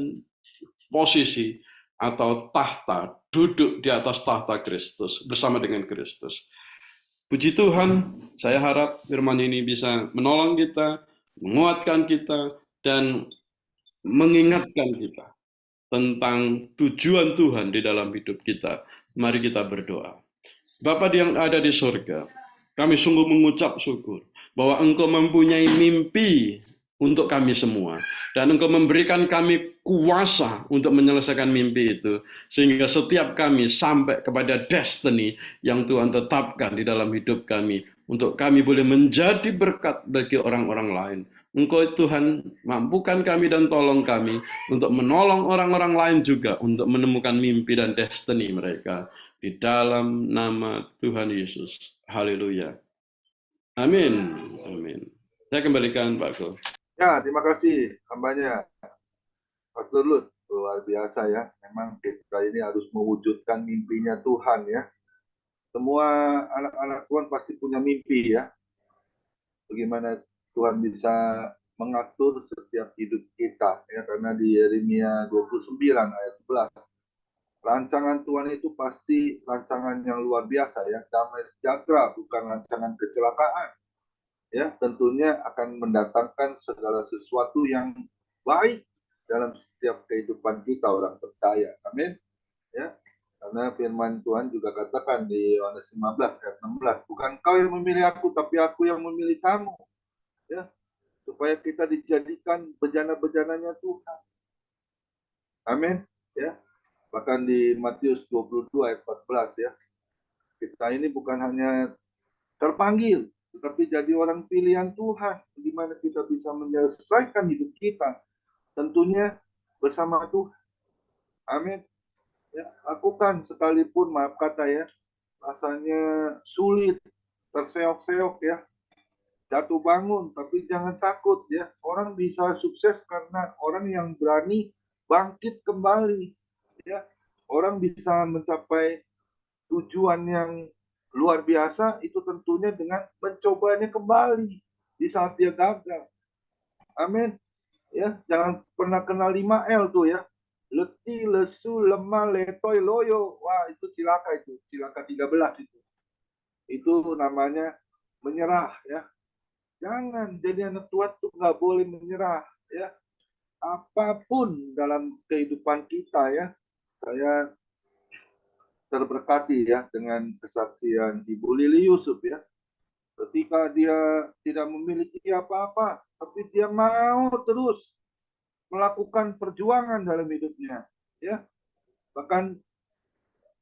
posisi atau tahta, duduk di atas tahta Kristus, bersama dengan Kristus. Puji Tuhan, saya harap firman ini bisa menolong kita, menguatkan kita, dan mengingatkan kita tentang tujuan Tuhan di dalam hidup kita. Mari kita berdoa. Bapa yang ada di surga, kami sungguh mengucap syukur bahwa Engkau mempunyai mimpi untuk kami semua. Dan Engkau memberikan kami kuasa untuk menyelesaikan mimpi itu. Sehingga setiap kami sampai kepada destiny yang Tuhan tetapkan di dalam hidup kami. Untuk kami boleh menjadi berkat bagi orang-orang lain. Engkau Tuhan mampukan kami dan tolong kami untuk menolong orang-orang lain juga untuk menemukan mimpi dan destiny mereka. Di dalam nama Tuhan Yesus. Haleluya. Amin. Amin. Saya kembalikan Pak Ko. Ya, terima kasih hambanya. Pastor Lut, luar biasa ya. Memang kita ini harus mewujudkan mimpinya Tuhan ya. Semua anak-anak Tuhan pasti punya mimpi ya. Bagaimana Tuhan bisa mengatur setiap hidup kita ya, karena di Yeremia 29 ayat 11 rancangan Tuhan itu pasti rancangan yang luar biasa ya, damai sejahtera, bukan rancangan kecelakaan ya. Tentunya akan mendatangkan segala sesuatu yang baik dalam setiap kehidupan kita orang percaya. Amin ya. Karena firman Tuhan juga katakan di Yohanes 15 ayat 16, bukan kau yang memilih aku, tapi aku yang memilih kamu ya, supaya kita dijadikan bejana-bejananya Tuhan. Amin ya. Bahkan di Matius 22 ayat 14 ya, kita ini bukan hanya terpanggil, tetapi jadi orang pilihan Tuhan. Bagaimana kita bisa menyelesaikan hidup kita, tentunya bersama Tuhan. Amin ya. Lakukan sekalipun, maaf kata ya, rasanya sulit, terseok-seok ya, jatuh bangun, tapi jangan takut ya. Orang bisa sukses karena orang yang berani bangkit kembali ya. Orang bisa mencapai tujuan yang luar biasa itu tentunya dengan mencobanya kembali di saat dia gagal. Amin ya. Jangan pernah kenal 5L tuh ya. Letih, lesu, lemah, letoy, loyo. Wah, itu cilaka, itu cilaka 13 itu. Itu namanya menyerah ya. Jangan jadi anak Tuhan tuh nggak boleh menyerah ya. Apapun dalam kehidupan kita ya. Saya terberkati ya dengan kesaksian Ibu Lili Yusuf ya. Ketika dia tidak memiliki apa-apa, tapi dia mau terus melakukan perjuangan dalam hidupnya ya. Bahkan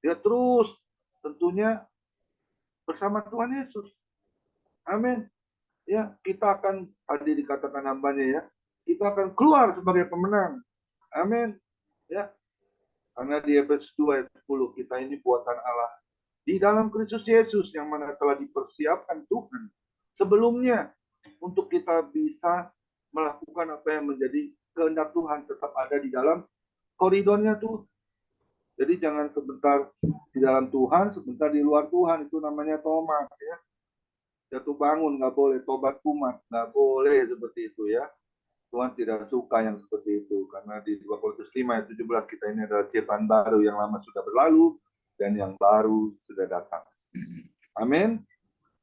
dia terus tentunya bersama Tuhan Yesus. Amin. Ya, kita akan, tadi dikatakan hambanya ya, kita akan keluar sebagai pemenang. Amin. Ya. Karena di Efesus 2 ayat 10, kita ini buatan Allah di dalam Kristus Yesus yang mana telah dipersiapkan Tuhan sebelumnya untuk kita bisa melakukan apa yang menjadi kehendak Tuhan, tetap ada di dalam koridornya Tuhan. Jadi jangan sebentar di dalam Tuhan, sebentar di luar Tuhan. Itu namanya tomat ya. Jatuh bangun nggak boleh, tobat kumat nggak boleh seperti itu ya. Tuhan tidak suka yang seperti itu. Karena di 2 Korintus 5 ayat 17 kita ini adalah ciptaan baru, yang lama sudah berlalu dan yang baru sudah datang. Amin.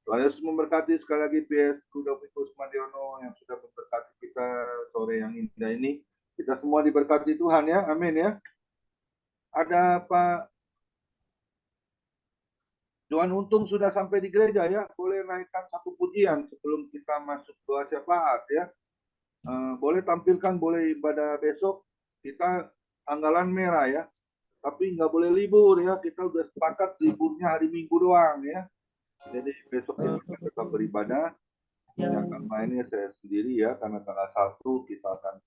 Tuhan Yesus memberkati. Sekali lagi PS Kudovikus Madiono yang sudah memberkati kita sore yang indah ini. Kita semua diberkati Tuhan ya. Amin ya. Ada Pak Johan Untung sudah sampai di gereja ya. Boleh naikkan satu pujian sebelum kita masuk doa syafaat ya. Boleh tampilkan, boleh ibadah besok kita tanggalan merah ya, tapi nggak boleh libur ya. Kita udah sepakat liburnya hari Minggu doang ya. Jadi besok kita akan tetap beribadah. Yang akan mainnya saya sendiri ya, karena tanggal 1 kita akan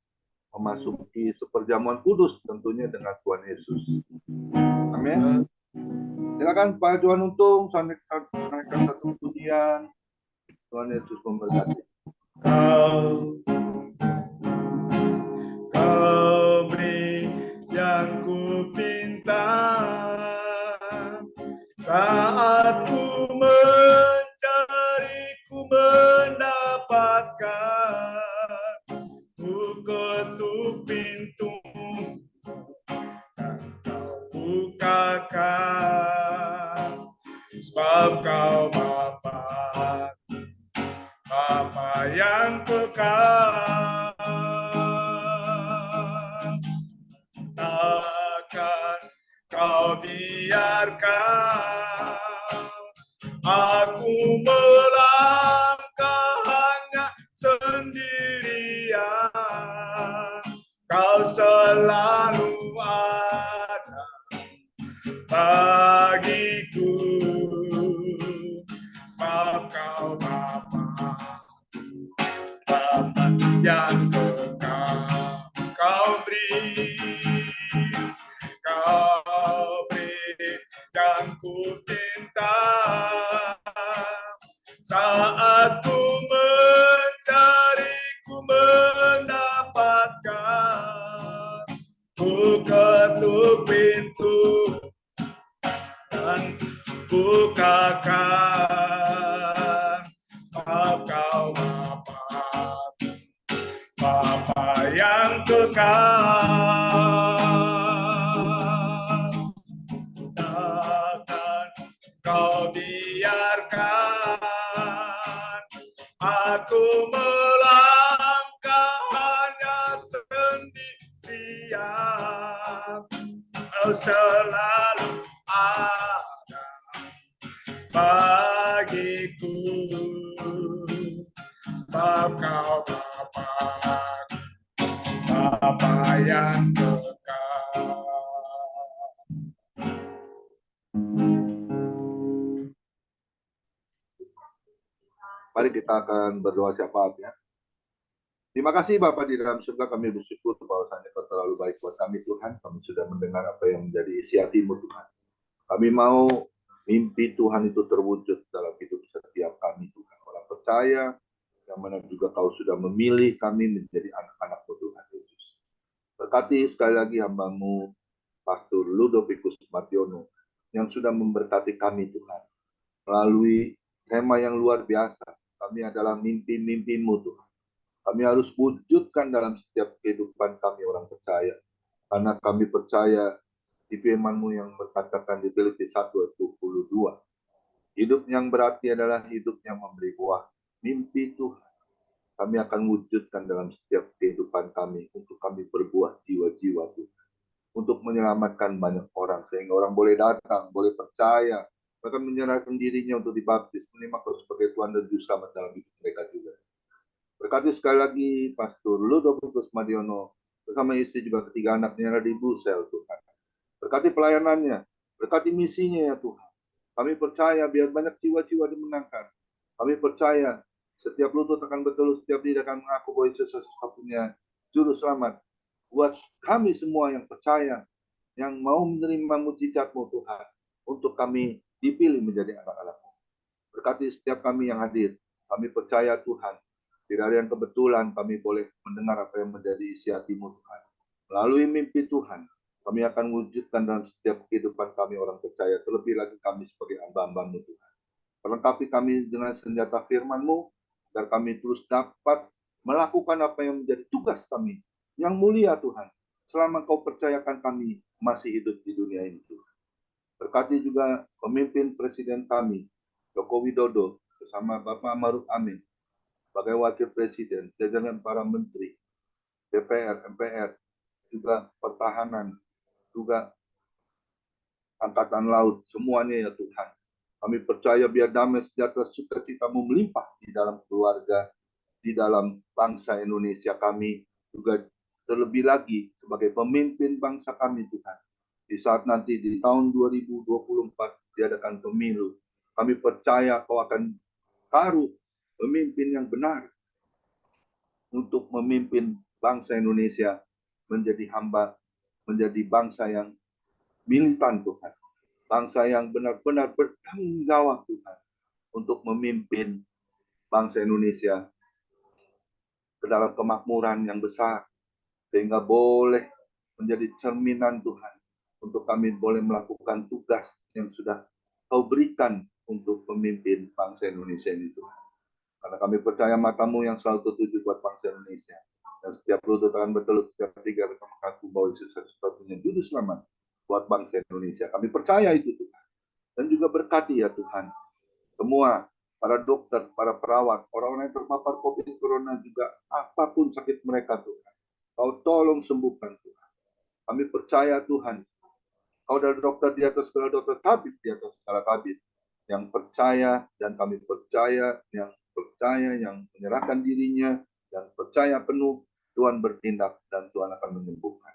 memasuki seperjamuan kudus tentunya dengan Tuhan Yesus. Amin. Silakan Pak Johan Untung, naikkan satu pujian. Tuhan Yesus memberkati. Kau beri yang ku pinta saat ku mencari, ku mendapatkan. Ku ketuk pintu dan kau bukakan, sebab kau Bapa yang kekal. Takkan kau biarkan aku melangkah hanya sendirian. Kau selalu ada bagiku, sebab kau Bapa yang kekal. Kau beri yang ku cinta saat ku mencari, ku mendapatkan. Ku ketuk pintu dan bukakan, sebab kau Bapa yang kekal. Takkan kau biarkan aku melangkah hanya sendirian. Kau selalu ada bagiku, sebab kau Bapa yang kekal. Mari kita akan berdoa syafaat ya. Terima kasih Bapak di dalam surga, kami bersyukur bahwasanya Kau terlalu baik buat kami Tuhan. Kami sudah mendengar apa yang menjadi isi hati-Mu Tuhan. Kami mau mimpi Tuhan itu terwujud dalam hidup setiap kami Tuhan. Orang percaya, yang mana juga Kau sudah memilih kami menjadi anak-anak-Mu Tuhan Yesus. Berkati sekali lagi hamba-Mu, Pastor Ludovicus Martiono, yang sudah memberkati kami Tuhan. Melalui tema yang luar biasa, kami adalah mimpi-mimpi-Mu Tuhan. Kami harus wujudkan dalam setiap kehidupan kami orang percaya. Karena kami percaya di firman-Mu yang berkatakan di Filipi 1:22. Hidup yang berarti adalah hidup yang memberi buah. Mimpi Tuhan kami akan wujudkan dalam setiap kehidupan kami untuk kami berbuah jiwa-jiwa Tuhan. Untuk menyelamatkan banyak orang. Sehingga orang boleh datang, boleh percaya. Bahkan menyerahkan dirinya untuk dibaptis. Menerima Kau sebagai Tuhan dan Juru Selamat dalam hidup mereka juga. Berkati sekali lagi Pastor Ludovicus Martiono bersama istri juga ketiga anaknya di Brussels Tuhan. Berkati pelayanannya, berkati misinya ya Tuhan. Kami percaya biar banyak jiwa-jiwa dimenangkan. Kami percaya setiap lutut akan bertelur, setiap lidah akan mengaku bahwa Yesus satu-satunya Juru Selamat. Buat kami semua yang percaya, yang mau menerima mujizat-Mu Tuhan, untuk kami dipilih menjadi anak-anak-Mu. Berkati setiap kami yang hadir. Kami percaya Tuhan, tidak ada yang kebetulan kami boleh mendengar apa yang menjadi isi hati-Mu Tuhan. Melalui mimpi Tuhan, kami akan wujudkan dalam setiap kehidupan kami orang percaya, terlebih lagi kami sebagai hamba-hamba-Mu Tuhan. Perlengkapi kami dengan senjata firman-Mu, agar kami terus dapat melakukan apa yang menjadi tugas kami, yang mulia Tuhan, selama Kau percayakan kami masih hidup di dunia ini Tuhan. Berkati juga pemimpin presiden kami, Joko Widodo, bersama Bapak Maruf Amin, sebagai wakil presiden, jajaran para menteri, DPR, MPR, juga pertahanan, juga angkatan laut, semuanya ya Tuhan. Kami percaya biar damai sejahtera sukacita-Mu melimpah di dalam keluarga, di dalam bangsa Indonesia kami, juga terlebih lagi sebagai pemimpin bangsa kami Tuhan. Di saat nanti di tahun 2024 diadakan pemilu, kami percaya Kau akan taruh pemimpin yang benar untuk memimpin bangsa Indonesia menjadi hamba, menjadi bangsa yang militan Tuhan. Bangsa yang benar-benar bertanggung jawab Tuhan untuk memimpin bangsa Indonesia ke dalam kemakmuran yang besar, sehingga boleh menjadi cerminan Tuhan untuk kami boleh melakukan tugas yang sudah Kau berikan untuk memimpin bangsa Indonesia ini Tuhan. Karena kami percaya matamu yang selalu tertuju buat bangsa Indonesia. Dan setiap lutut akan bertelut, setiap tiga bersama aku bahwa Yesus satu-satunya juru selamat buat bangsa Indonesia. Kami percaya itu Tuhan. Dan juga berkati ya Tuhan. Semua para dokter, para perawat, orang-orang yang terpapar COVID Corona juga apapun sakit mereka Tuhan. Kau tolong sembuhkan Tuhan. Kami percaya Tuhan. Kau dari dokter di atas segala dokter, tabib di atas segala tabib. Yang percaya dan kami percaya, yang menyerahkan dirinya, dan percaya penuh, Tuhan bertindak dan Tuhan akan menyembuhkan.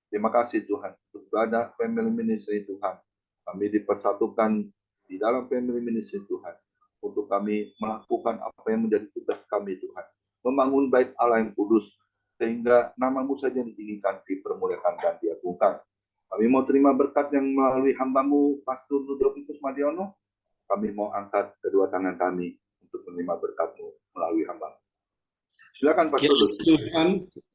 Terima kasih Tuhan untuk ada family ministry Tuhan. Kami dipersatukan di dalam family ministry Tuhan. Untuk kami melakukan apa yang menjadi tugas kami Tuhan. Membangun bait Allah yang kudus. Sehingga namamu saja ditinggikan, dipermuliakan dan diagungkan. Kami mau terima berkat yang melalui hamba-Mu, Pastor Ludovicus Madiono. Kami mau angkat kedua tangan kami untuk menerima berkat-Mu melalui hamba. Silakan Pastor Ludovicus. Tuhan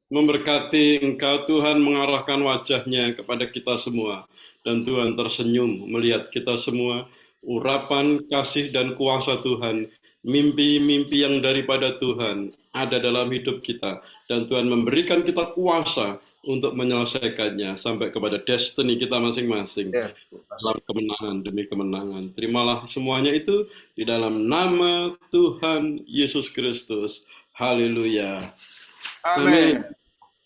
memberkati Engkau, Tuhan mengarahkan wajahnya kepada kita semua. Dan Tuhan tersenyum melihat kita semua. Urapan kasih dan kuasa Tuhan, mimpi-mimpi yang daripada Tuhan ada dalam hidup kita. Dan Tuhan memberikan kita kuasa untuk menyelesaikannya sampai kepada destiny kita masing-masing. Dalam kemenangan demi kemenangan. Terimalah semuanya itu di dalam nama Tuhan Yesus Kristus. Haleluya. Amin.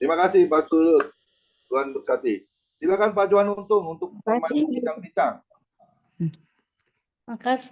Terima kasih Pak Sulut. Tuhan berkati. Silakan Pak Johan Untung untuk memasuki bidang-bidang. Makasih.